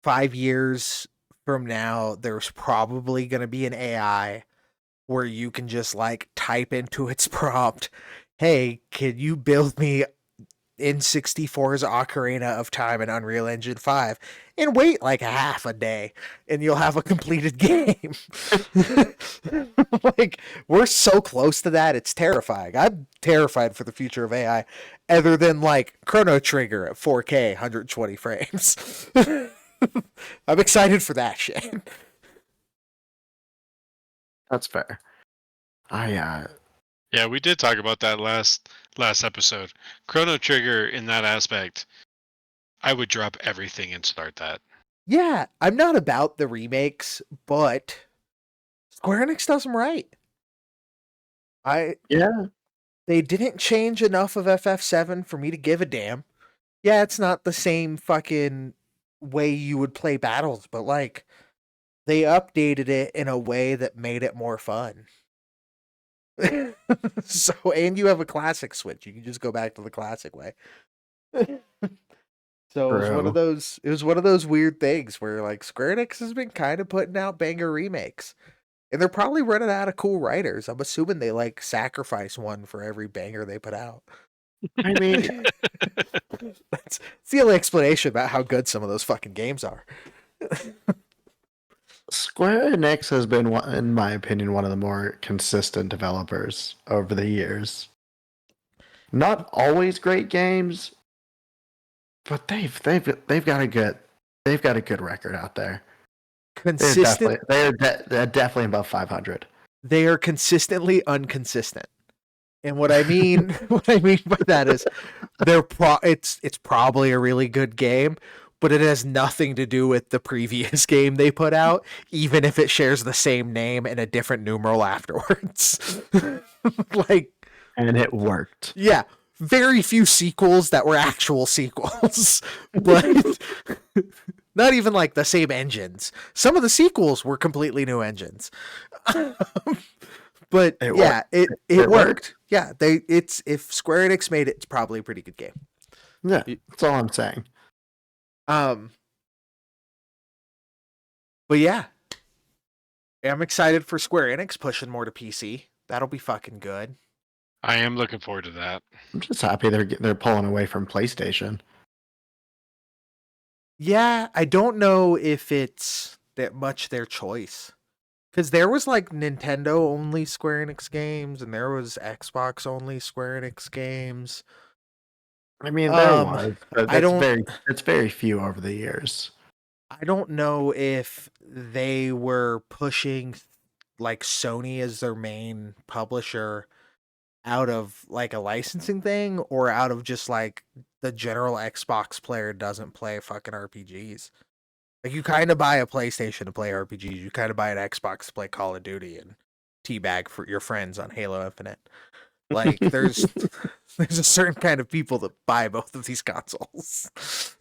5 years from now, there's probably gonna be an AI where you can just like type into its prompt, "Hey, can you build me N64's Ocarina of Time and Unreal Engine 5 and wait like a half a day and you'll have a completed game." Like, we're so close to that, it's terrifying. I'm terrified for the future of AI, other than like Chrono Trigger at 4K, 120 frames. I'm excited for that shit. That's fair. Yeah, we did talk about that last episode. Chrono Trigger in that aspect, I would drop everything and start that. Yeah, I'm not about the remakes, but Square Enix does them right. yeah. They didn't change enough of FF7 for me to give a damn. Yeah, it's not the same fucking way you would play battles, but like they updated it in a way that made it more fun. So, and you have a classic switch. You can just go back to the classic way. So it was one of Bro. those weird things where like Square Enix has been kind of putting out banger remakes. And they're probably running out of cool writers. I'm assuming they like sacrifice one for every banger they put out. I mean, That's the only explanation about how good some of those fucking games are. Square Enix has been, in my opinion, one of the more consistent developers over the years. Not always great games, but they've got a good record out there. Consistent. They're definitely above 500. They are consistently inconsistent. And what I mean by that is it's probably a really good game, but it has nothing to do with the previous game they put out, even if it shares the same name and a different numeral afterwards. Like, And it worked. yeah, very few sequels that were actual sequels, but not even like the same engines. Some of the sequels were completely new engines. But It yeah, worked. it worked. Yeah, if Square Enix made it, it's probably a pretty good game. Yeah, that's all I'm saying. But yeah, I'm excited for Square Enix pushing more to PC. That'll be fucking good. I am looking forward to that. I'm just happy they're pulling away from PlayStation. Yeah, I don't know if it's that much their choice. Because there was like Nintendo only Square Enix games, and there was Xbox only Square Enix games. I mean, there was, but I don't it's very few over the years. I don't know if they were pushing like Sony as their main publisher out of like a licensing thing or out of just like the general Xbox player doesn't play fucking RPGs. Like, you kind of buy a PlayStation to play RPGs. You kind of buy an Xbox to play Call of Duty and teabag for your friends on Halo Infinite. Like there's a certain kind of people that buy both of these consoles.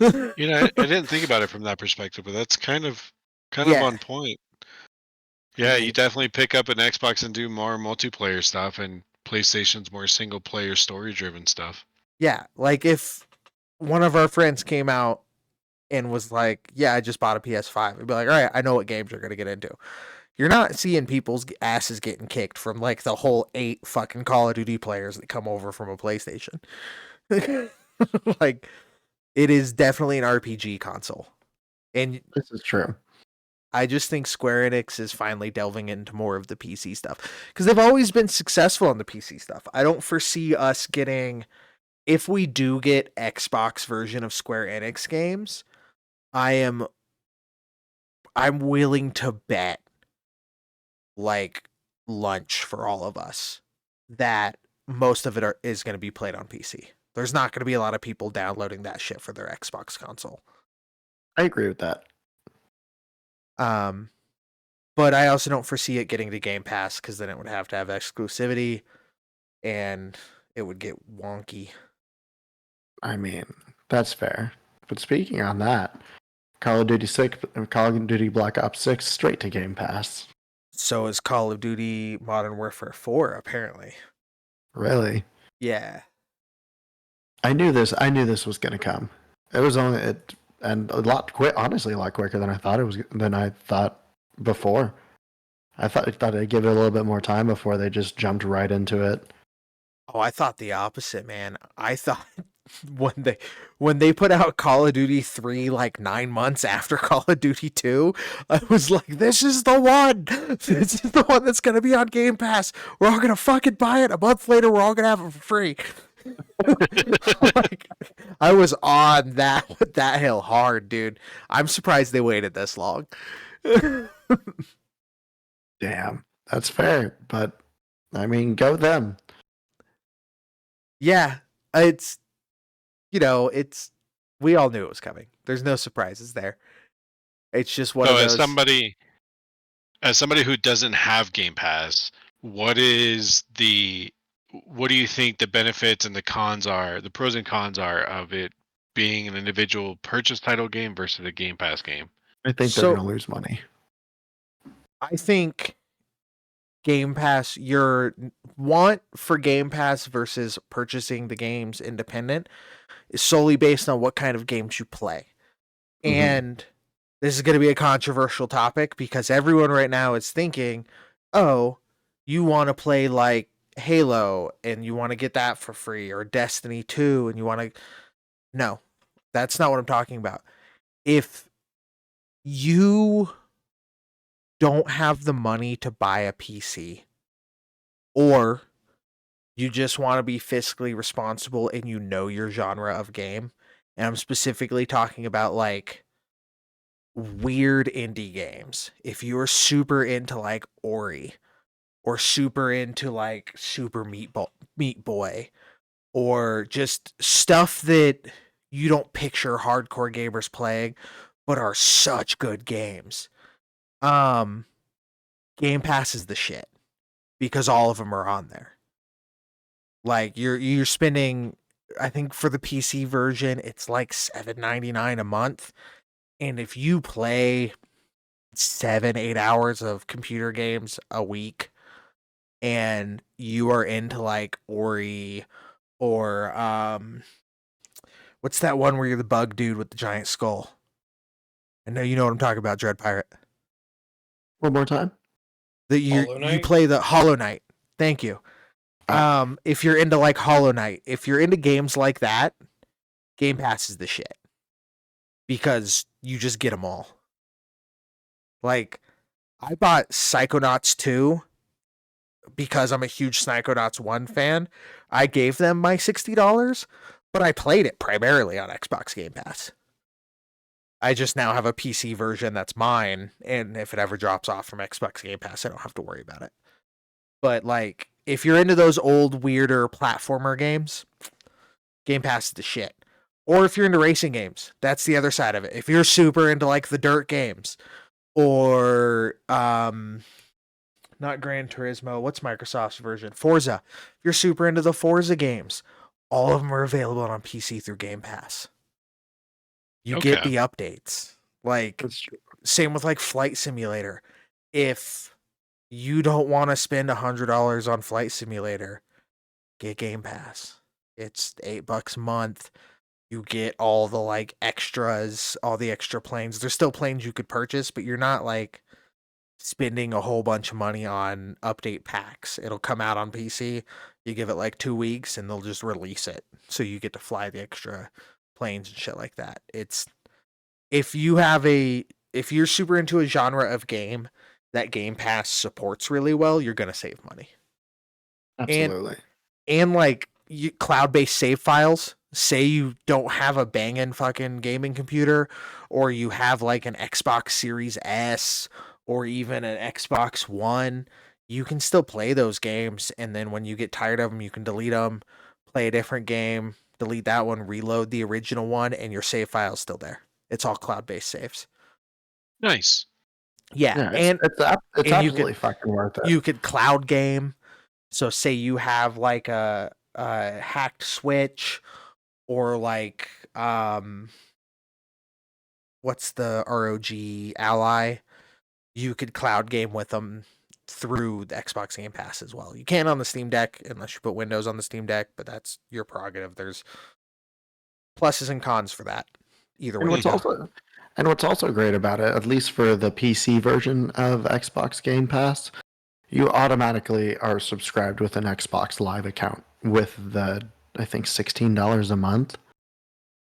I didn't think about it from that perspective, but that's kind of Yeah. on point. Yeah, I mean, you definitely pick up an Xbox and do more multiplayer stuff, and PlayStation's more single player story driven stuff. yeah, like if one of our friends came out and was like, "Yeah, I just bought a PS5," I'd be like, "All right, I know what games you're gonna get into." You're not seeing people's asses getting kicked from like the whole 8 fucking Call of Duty players that come over from a PlayStation. Like, it is definitely an RPG console. And This is true. I just think Square Enix is finally delving into more of the PC stuff because they've always been successful on the PC stuff. I don't foresee us getting, if we do get Xbox version of Square Enix games, I'm willing to bet like lunch for all of us that most of it is going to be played on PC. There's not going to be a lot of people downloading that shit for their Xbox console. I agree with that. But I also don't foresee it getting to Game Pass because then it would have to have exclusivity and it would get wonky. I mean, that's fair. But speaking on that, Call of Duty Black Ops 6 straight to Game Pass. So is Call of Duty Modern Warfare 4, apparently. Really? Yeah. I knew this was gonna come. It was and a lot honestly a lot quicker than I thought before. I thought they'd give it a little bit more time before they just jumped right into it. Oh, I thought the opposite, man. I thought when they put out Call of Duty 3 like 9 months after Call of Duty 2, I was like, this is the one. This is the one that's going to be on Game Pass. We're all going to fucking buy it. A month later, we're all going to have it for free. Like, I was on that hill hard, dude. I'm surprised they waited this long. Damn, that's fair, but I mean, go them. Yeah, it's we all knew it was coming. There's no surprises there. It's just one of those. As somebody who doesn't have Game Pass, what do you think the benefits and the cons are, the pros and cons are of it being an individual purchase title game versus a Game Pass game? I think they're going to lose money. I think Game Pass, your want for Game Pass versus purchasing the games independent is solely based on what kind of games you play. Mm-hmm. And this is going to be a controversial topic because everyone right now is thinking, oh, you want to play like Halo and you want to get that for free, or Destiny 2 and you want to... No, that's not what I'm talking about. If you don't have the money to buy a PC, or you just want to be fiscally responsible and you know your genre of game, and I'm specifically talking about like weird indie games. If you are super into like Ori, or super into like Super Meat Boy, or just stuff that you don't picture hardcore gamers playing, but are such good games, Game Pass is the shit because all of them are on there. Like you're spending, I think for the PC version, it's like $7.99 a month. And if you play 7-8 hours of computer games a week and you are into like Ori or what's that one where you're the bug dude with the giant skull? I know you know what I'm talking about, Dreadpirate. One more time. You play the Hollow Knight. Thank you. If you're into like Hollow Knight, if you're into games like that, Game Pass is the shit. Because you just get them all. Like, I bought Psychonauts 2 because I'm a huge Psychonauts 1 fan. I gave them my $60, but I played it primarily on Xbox Game Pass. I just now have a PC version that's mine, and if it ever drops off from Xbox Game Pass, I don't have to worry about it. But, like, if you're into those old, weirder platformer games, Game Pass is the shit. Or if you're into racing games, that's the other side of it. If you're super into, like, the dirt games, or not Gran Turismo. What's Microsoft's version? Forza. If you're super into the Forza games, all of them are available on PC through Game Pass. You get Okay. the updates. Like, That's true. same with like Flight Simulator. If you don't want to spend $100 on Flight Simulator, get Game Pass. It's $8 a month. You get all the like extras, all the extra planes. There's still planes you could purchase, but you're not like spending a whole bunch of money on update packs. It'll come out on PC. You give it like 2 weeks and they'll just release it. So you get to fly the extra planes and shit like that. It's if you're super into a genre of game that Game Pass supports really well, you're gonna save money. Absolutely. And like cloud-based save files. Say you don't have a banging fucking gaming computer, or you have like an Xbox Series S or even an Xbox One, you can still play those games. And then when you get tired of them, you can delete them, play a different game, delete that one, reload the original one, and your save file's still there. It's all cloud-based saves. Nice. Yeah, Yeah, and it's and you absolutely fucking worth it. you could cloud game. So say you have like a hacked Switch, or like what's the ROG Ally? You could cloud game with them through the Xbox Game Pass as well. You can't on the Steam Deck unless you put Windows on the Steam Deck, but that's your prerogative. There's pluses and cons for that. Either way, And you what's go. also great about it, at least for the PC version of Xbox Game Pass, you automatically are subscribed with an Xbox Live account with the, I think, $16 a month.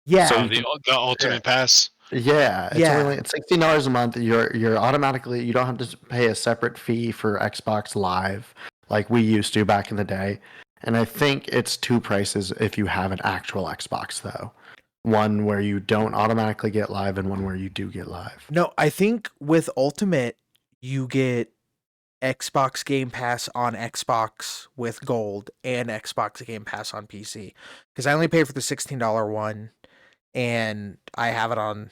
Yeah, So Oh, you can, the ultimate pass. yeah, Yeah. it's $16 a month. You're automatically, you don't have to pay a separate fee for Xbox Live like we used to back in the day. And I think it's two prices if you have an actual Xbox though. One where you don't automatically get live and one where you do get live. No, I think with Ultimate you get Xbox Game Pass on Xbox with Gold and Xbox Game Pass on PC. Because I only paid for the $16 one, and I have it on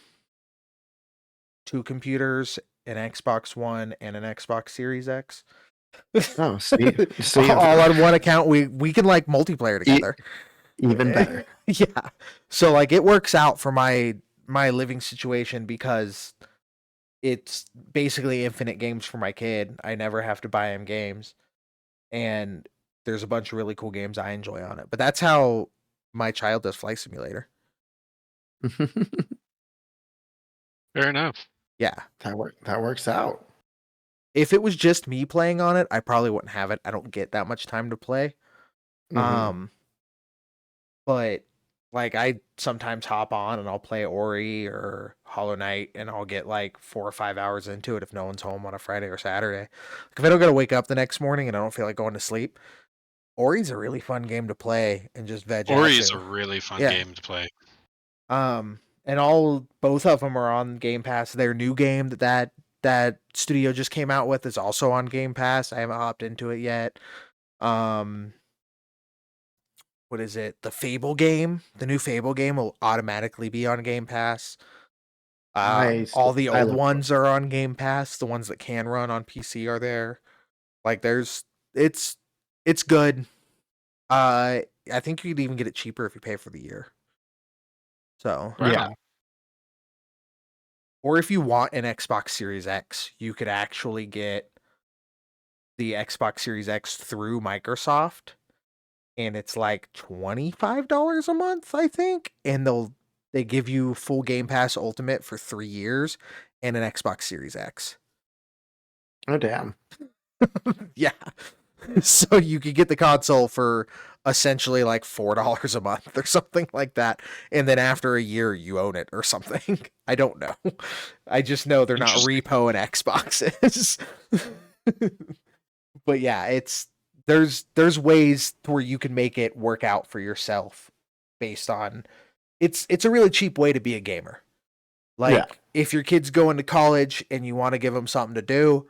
2 computers, an Xbox One and an Xbox Series X. Oh, see, All on one account. We can like multiplayer together. even better. Yeah. So like it works out for my living situation because it's basically infinite games for my kid. I never have to buy him games. And there's a bunch of really cool games I enjoy on it. But that's how my child does Flight Simulator. Fair enough. Yeah. That works out. If it was just me playing on it, I probably wouldn't have it. I don't get that much time to play. Mhm. But like I sometimes hop on and I'll play Ori or Hollow Knight and I'll get like 4 or 5 hours into it if no one's home on a Friday or Saturday. Like if I don't gotta wake up the next morning and I don't feel like going to sleep, Ori's a really fun game to play and just veg out Ori is a to. really fun Yeah. game to play. And both of them are on Game Pass. Their new game that studio just came out with is also on Game Pass. I haven't hopped into it yet. What is it? The Fable game. The new Fable game will automatically be on Game Pass. Nice. All the I old look ones are on Game Pass. The ones that can run on PC are there. Like it's good. I think you could even get it cheaper if you pay for the year. So, Wow. Yeah. or if you want an Xbox Series X, you could actually get the Xbox Series X through Microsoft, and it's like $25 a month, I think, and they give you full Game Pass Ultimate for 3 years and an Xbox Series X. Oh damn. Yeah. So you could get the console for essentially like $4 a month or something like that. And then after a year you own it or something. I don't know. I just know they're not Interesting. repoing Xboxes. But yeah, there's ways where you can make it work out for yourself based on it's a really cheap way to be a gamer. Like Yeah. if your kid's going to college and you want to give them something to do,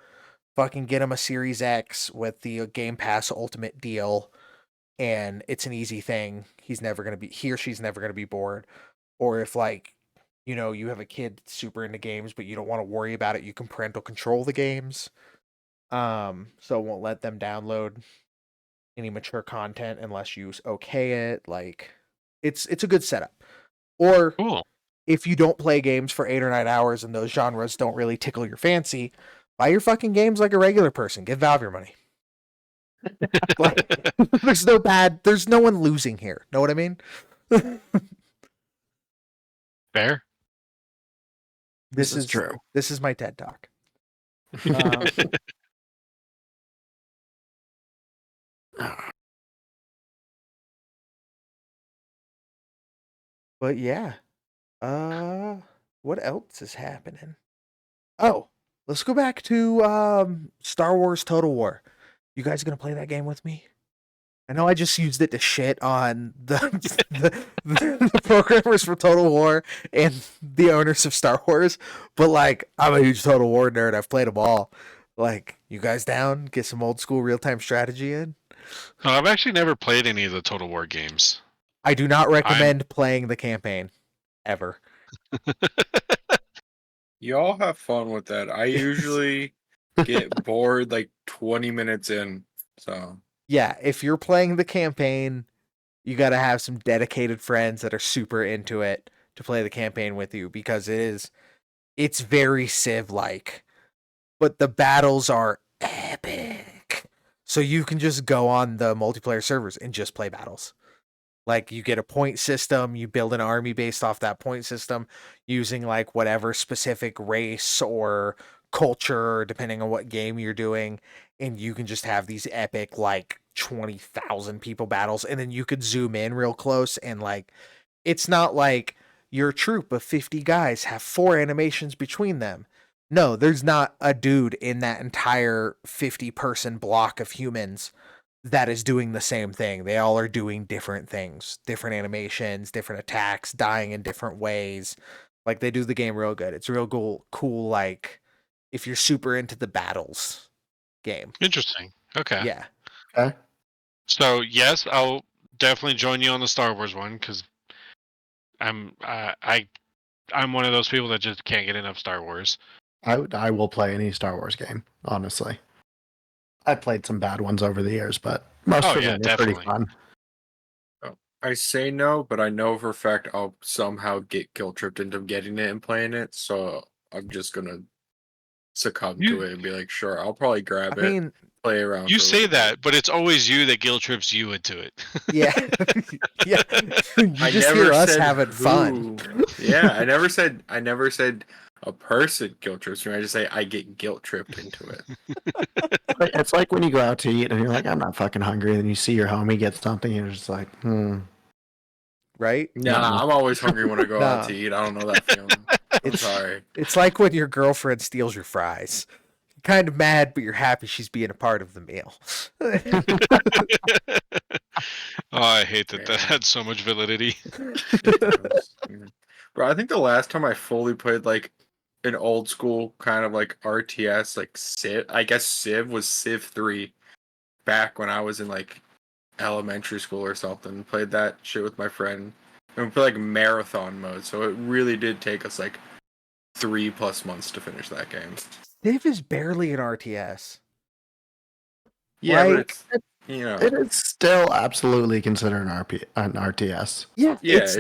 fucking get him a Series X with the Game Pass Ultimate deal, and it's an easy thing. He or she's never gonna be bored. Or if like, you have a kid that's super into games, but you don't want to worry about it, you can parental control the games. So it won't let them download any mature content unless you okay it. Like, it's a good setup. Or Cool. if you don't play games for 8 or 9 hours and those genres don't really tickle your fancy, buy your fucking games like a regular person. Give Valve your money. Like, there's no one losing here. Know what I mean? Fair. This is true. This is my TED Talk. But yeah. What else is happening? Oh, let's go back to Star Wars Total War. You guys gonna play that game with me? I know I just used it to shit on the programmers for Total War and the owners of Star Wars, but like, I'm a huge Total War nerd. I've played them all. Like, you guys down? Get some old school real time strategy in? No, I've actually never played any of the Total War games. I do not recommend playing the campaign ever. You all have fun with that. I usually get bored like 20 minutes in. So Yeah, if you're playing the campaign, you got to have some dedicated friends that are super into it to play the campaign with you, because it's very Civ like, but the battles are epic. So you can just go on the multiplayer servers and just play battles. Like, you get a point system, you build an army based off that point system using like whatever specific race or culture, depending on what game you're doing, and you can just have these epic like 20,000 people battles, and then you could zoom in real close, and like, it's not like your troop of 50 guys have 4 animations between them. No, there's not a dude in that entire 50-person block of humans that is doing the same thing. They all are doing different things, different animations, different attacks, dying in different ways. Like, they do the game real good. It's real cool, like, if you're super into the battles game. Interesting. Okay. Yeah. Okay. So yes, I'll definitely join you on the Star Wars one, because I'm one of those people that just can't get enough Star Wars. I will play any Star Wars game, honestly. I've played some bad ones over the years, but most of them are pretty fun. I say no, but I know for a fact I'll somehow get guilt tripped into getting it and playing it. So I'm just gonna succumb to it and be like, sure, I'll probably grab it, play around. You say that, but it's always you that guilt trips you into it. Yeah. Yeah. You just hear us having fun. Yeah, I never said a person guilt trips me. I just say I get guilt tripped into it. It's like when you go out to eat and you're like, I'm not fucking hungry, and then you see your homie get something and you're just like, Right? Nah, I'm always hungry when I go out to eat. I don't know that feeling. I'm sorry. It's like when your girlfriend steals your fries. You're kind of mad, but you're happy she's being a part of the meal. Oh, I hate that had so much validity. Bro, I think the last time I fully played like an old school kind of like RTS, like Civ, I guess Civ was Civ 3 back when I was in like elementary school or something. Played that shit with my friend. And we played like marathon mode, so it really did take us like 3+ months to finish that game. Civ is barely an RTS. Yeah, right? But it's, you know, it is still absolutely considered an RTS. Yeah, it's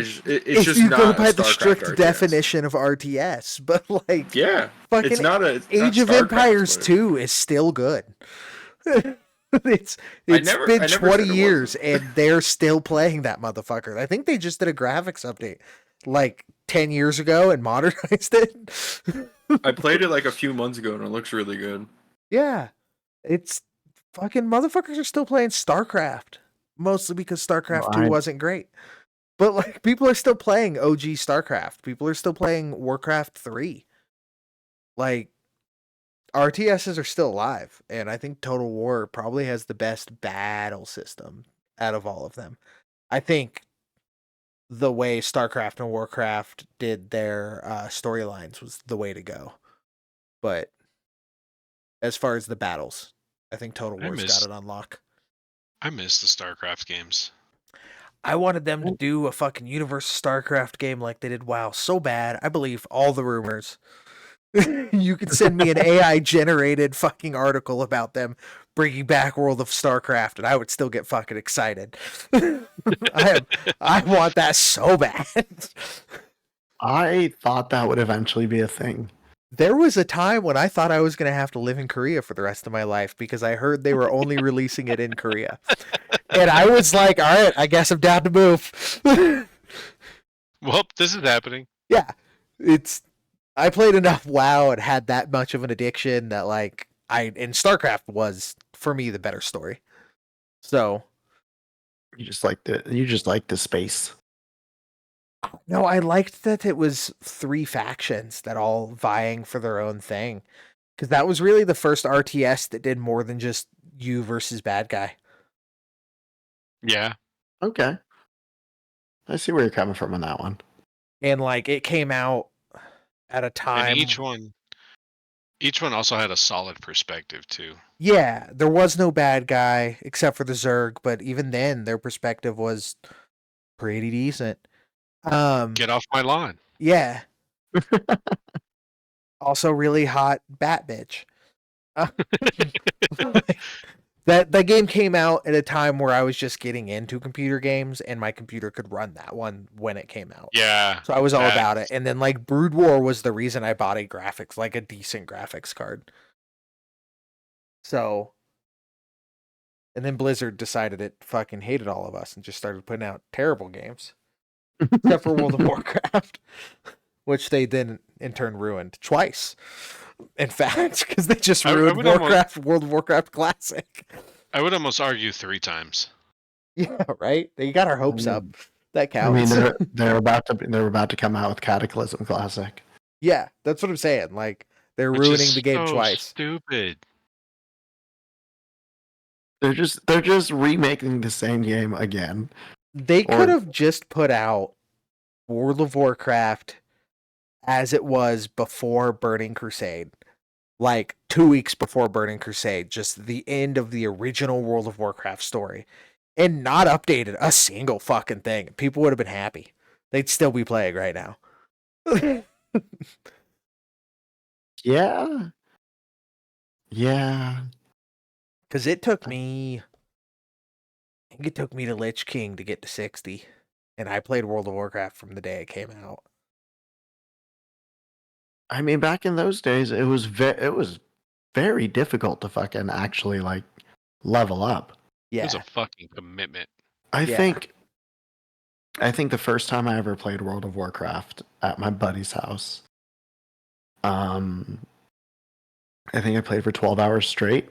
just you not go by a the StarCraft strict RTS. definition of RTS, but like, yeah, fucking it's not a Age of Empires 2 is still good. It's been 20 years and they're still playing that motherfucker. I think they just did a graphics update like 10 years ago and modernized it. I played it like a few months ago and it looks really good. Yeah, it's fucking motherfuckers are still playing StarCraft, mostly because StarCraft 2 wasn't great. But like, people are still playing OG StarCraft. People are still playing Warcraft 3. Like, RTSs are still alive, and I think Total War probably has the best battle system out of all of them. I think the way StarCraft and Warcraft did their storylines was the way to go. But as far as the battles, I think Total War's got it on lock. I miss the StarCraft games. I wanted them to do a fucking Universe StarCraft game like they did WoW so bad. I believe all the rumors. You could send me an AI generated fucking article about them bringing back World of StarCraft, and I would still get fucking excited. I want that so bad. I thought that would eventually be a thing. There was a time when I thought I was going to have to live in Korea for the rest of my life because I heard they were only releasing it in Korea. And I was like, all right, I guess I'm down to move. Well, this is happening. Yeah. I played enough WoW and had that much of an addiction that and StarCraft was for me the better story. So You just like the space. no, I liked that it was 3 factions that all vying for their own thing. Because that was really the first RTS that did more than just you versus bad guy. Yeah. Okay. I see where you're coming from on that one. And it came out at a time. And each one also had a solid perspective too. Yeah, there was no bad guy except for the Zerg, but even then their perspective was pretty decent. Get off my lawn. Yeah. Also really hot bat bitch. That game came out at a time where I was just getting into computer games and my computer could run that one when it came out. Yeah. So I was all about it. And then Brood War was the reason I bought a decent graphics card. So, and then Blizzard decided it fucking hated all of us and just started putting out terrible games. Except for World of Warcraft, which they then in turn ruined twice. In fact, because they just ruined World of Warcraft Classic. I would almost argue 3 times. Yeah, right. They got our hopes up. That counts. I mean, they're about to come out with Cataclysm Classic. Yeah, that's what I'm saying. They're ruining the game twice. Stupid. They're just remaking the same game again. They could have just put out World of Warcraft as it was before Burning Crusade. 2 weeks before Burning Crusade, just the end of the original World of Warcraft story. And not updated a single fucking thing. People would have been happy. They'd still be playing right now. Yeah. Yeah. Because it took me to Lich King to get to 60. And I played World of Warcraft from the day it came out. I mean, back in those days, it was very difficult to fucking actually level up. Yeah. It was a fucking commitment. I think the first time I ever played World of Warcraft at my buddy's house, I think I played for 12 hours straight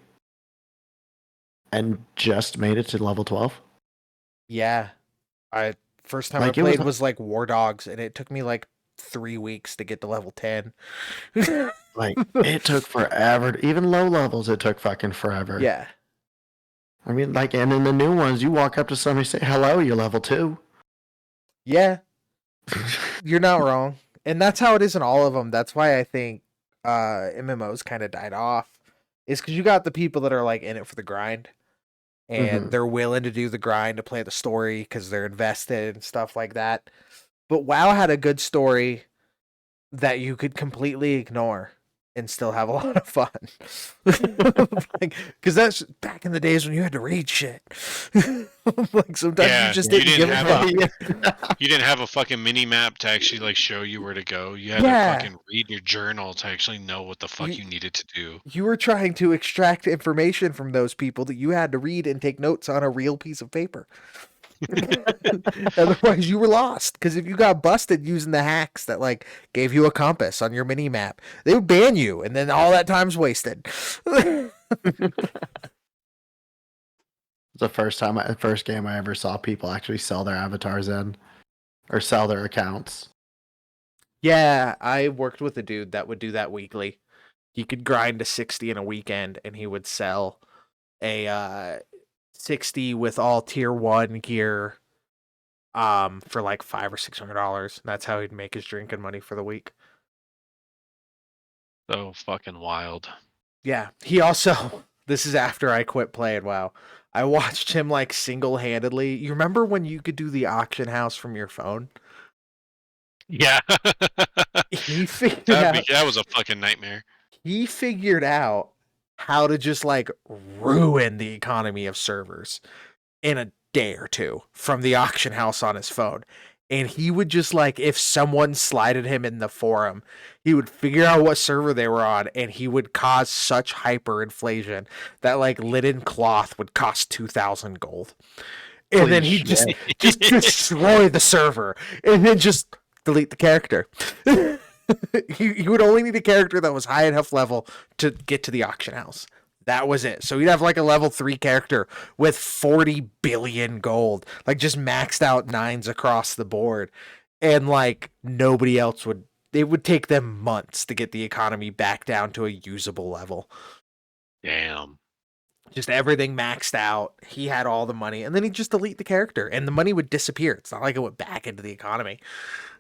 and just made it to level 12. Yeah. First time I played was War Dogs, and it took me 3 weeks to get to level 10. It took forever. Even low levels, it took fucking forever. Yeah. I mean, and in the new ones, you walk up to somebody, say hello, you're level 2. Yeah. You're not wrong. And that's how it is in all of them. That's why I think MMOs kind of died off. Is because you got the people that are in it for the grind. And they're willing to do the grind to play the story because they're invested and stuff like that. But WoW had a good story that you could completely ignore and still have a lot of fun. Because that's back in the days when you had to read shit. Sometimes you just didn't give a fuck. You didn't have a fucking mini map to actually show you where to go. You had to fucking read your journal to actually know what the fuck you needed to do. You were trying to extract information from those people that you had to read and take notes on a real piece of paper. Otherwise you were lost, because if you got busted using the hacks that gave you a compass on your mini map, they would ban you, and then all that time's wasted. The first game I ever saw people actually sell their avatars in, or sell their accounts. Yeah, I worked with a dude that would do that weekly. He could grind to 60 in a weekend, and he would sell a 60 with all tier 1 gear for $500 or $600. That's how he'd make his drinking money for the week. So fucking wild. Yeah, he also, this is after I quit playing WoW, I watched him single-handedly. You remember when you could do the auction house from your phone? Yeah. He figured out That was a fucking nightmare. he figured out how to just like ruin the economy of servers in a day or two from the auction house on his phone. And he would just like, if someone slided him in the forum, he would figure out what server they were on, and he would cause such hyperinflation that like linen cloth would cost 2,000 gold. And Holy then he shit. just destroy the server and then just delete the character. He would only need a character that was high enough level to get to the auction house. That was it. So he'd have like a level 3 character with 40 billion gold, like just maxed out 9s across the board. And like nobody else would, it would take them months to get the economy back down to a usable level. Damn. Just everything maxed out. He had all the money, and then he'd just delete the character, and the money would disappear. It's not like it went back into the economy.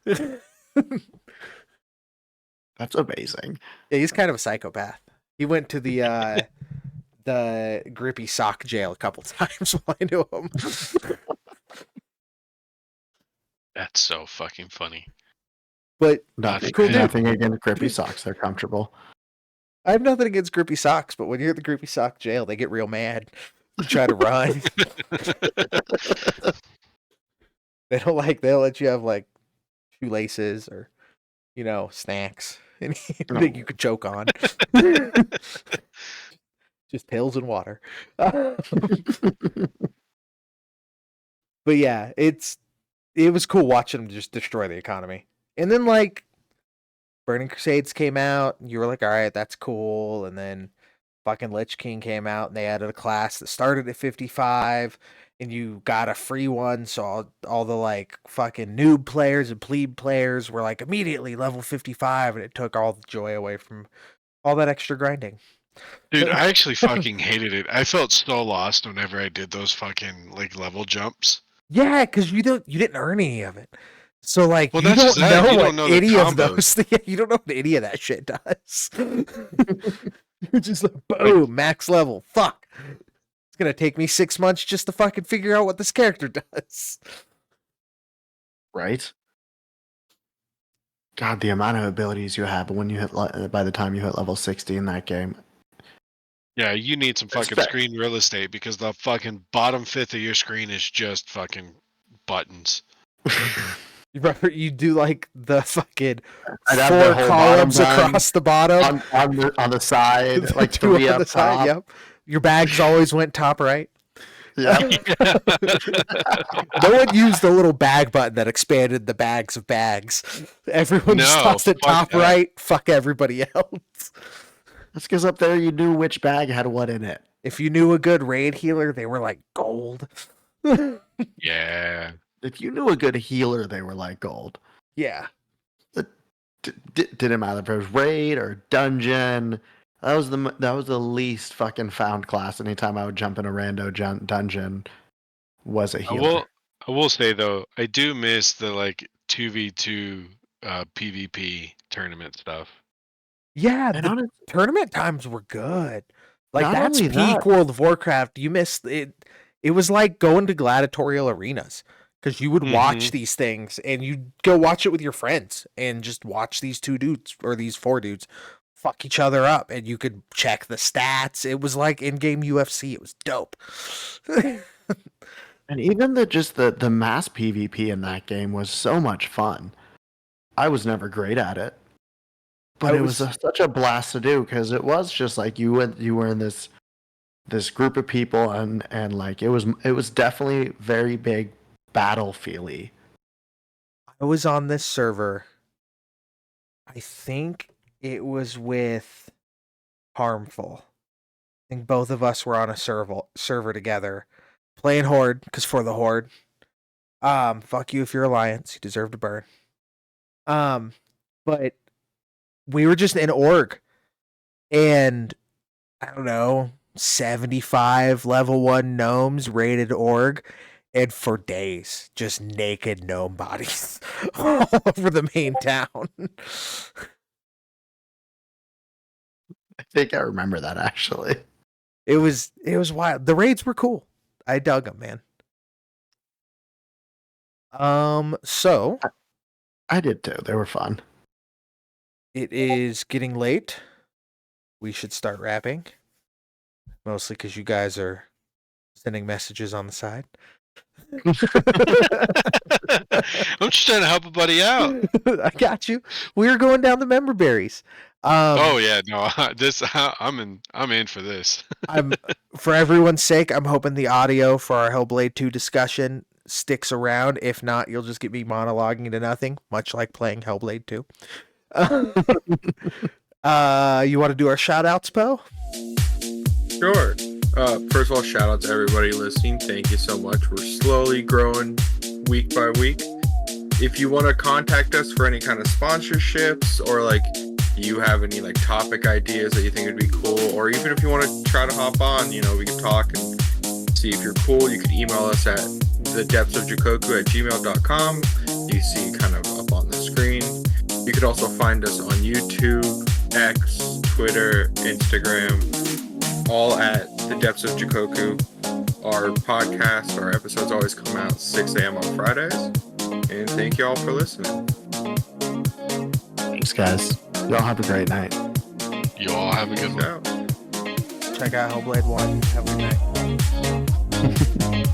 That's amazing. Yeah, he's kind of a psychopath. He went to the grippy sock jail a couple times while I knew him. That's so fucking funny. But Nothing, cool dude. nothing against grippy socks. They're comfortable. I have nothing against grippy socks, but when you're at the grippy sock jail, they get real mad. You try to run. They'll let you have like shoelaces or snacks, anything you could choke on. Just pills and water. But yeah, it was cool watching them just destroy the economy. And then like Burning Crusades came out, and you were like, all right, that's cool. And then fucking Lich King came out, and they added a class that started at 55, and you got a free one. So all the like fucking noob players and plebe players were like immediately level 55, and it took all the joy away from all that extra grinding. Dude, I actually fucking hated it. I felt so lost whenever I did those fucking like level jumps. Yeah, because you didn't earn any of it. So like Well, you that's don't know you what don't know the any of combos. those you don't know what any of that shit does. You're just like boom, max level. Fuck. It's gonna take me 6 months just to fucking figure out what this character does. Right? God, the amount of abilities you have when you hit by the time you hit level 60 in that game. Yeah, you need some fucking Respect. screen real estate because the fucking bottom fifth of your screen is just fucking buttons. You do like the fucking I'd have the 4 whole columns bottom done across the bottom. on the side, like 2 3 on up the side, top. yep. Your bags always went top right. Yeah. No one used the little bag button that expanded the bags of bags. Everyone just No, tossed it fuck top that. right. Fuck everybody else. That's because up there you knew which bag had what in it. If you knew a good raid healer, they were like gold. Yeah. If you knew a good healer, they were like gold. Yeah. Didn't matter if it was raid or dungeon. That was the least fucking found class. Anytime I would jump in a rando dungeon, was a healer. I will say though, I do miss the like 2v2 PvP tournament stuff. Yeah, And the honest, tournament times were good. Like Not that's only peak that- World of Warcraft. You missed it. It was like going to gladiatorial arenas because you would watch these things and you'd go watch it with your friends and just watch these 2 dudes or these 4 dudes fuck each other up, and you could check the stats. It was like in-game UFC. It was dope. and even the mass PvP in that game was so much fun. I was never great at it, but it was such a blast to do because it was just like you were in this group of people and like it was definitely very big battlefield-y. I was on this server. I think it was with Harmful. I think both of us were on a server together, playing Horde, because for the Horde. Fuck you if you're Alliance. You deserve to burn. But we were just in org, and I don't know, 75 level 1 gnomes raided org, and for days, just naked gnome bodies all over the main town. I think I remember that actually. It was wild. The raids were cool. I dug them, man. So I did too. They were fun. It is getting late. We should start wrapping. Mostly because you guys are sending messages on the side. I'm just trying to help a buddy out. I got you. We're going down the member berries. Oh yeah, no, I'm in for this. For everyone's sake, I'm hoping the audio for our Hellblade 2 discussion sticks around. If not, you'll just get me monologuing to nothing, much like playing Hellblade 2. You want to do our shout outs, Poe? Sure. First of all, shout out to everybody listening. Thank you so much. We're slowly growing week by week. If you want to contact us for any kind of sponsorships, or like you have any like topic ideas that you think would be cool, or even if you want to try to hop on, we can talk and see if you're cool, you can email us at thedepthsofjigoku@gmail.com. You see kind of up on the screen. You could also find us on YouTube, X, Twitter, Instagram, all at The Depths of Jigoku. Our podcast, our episodes always come out 6 a.m. on Fridays. And thank you all for listening. Thanks, guys. Y'all have a great night. You all have a good one. Ciao. Check out Hellblade 1. Have a good night.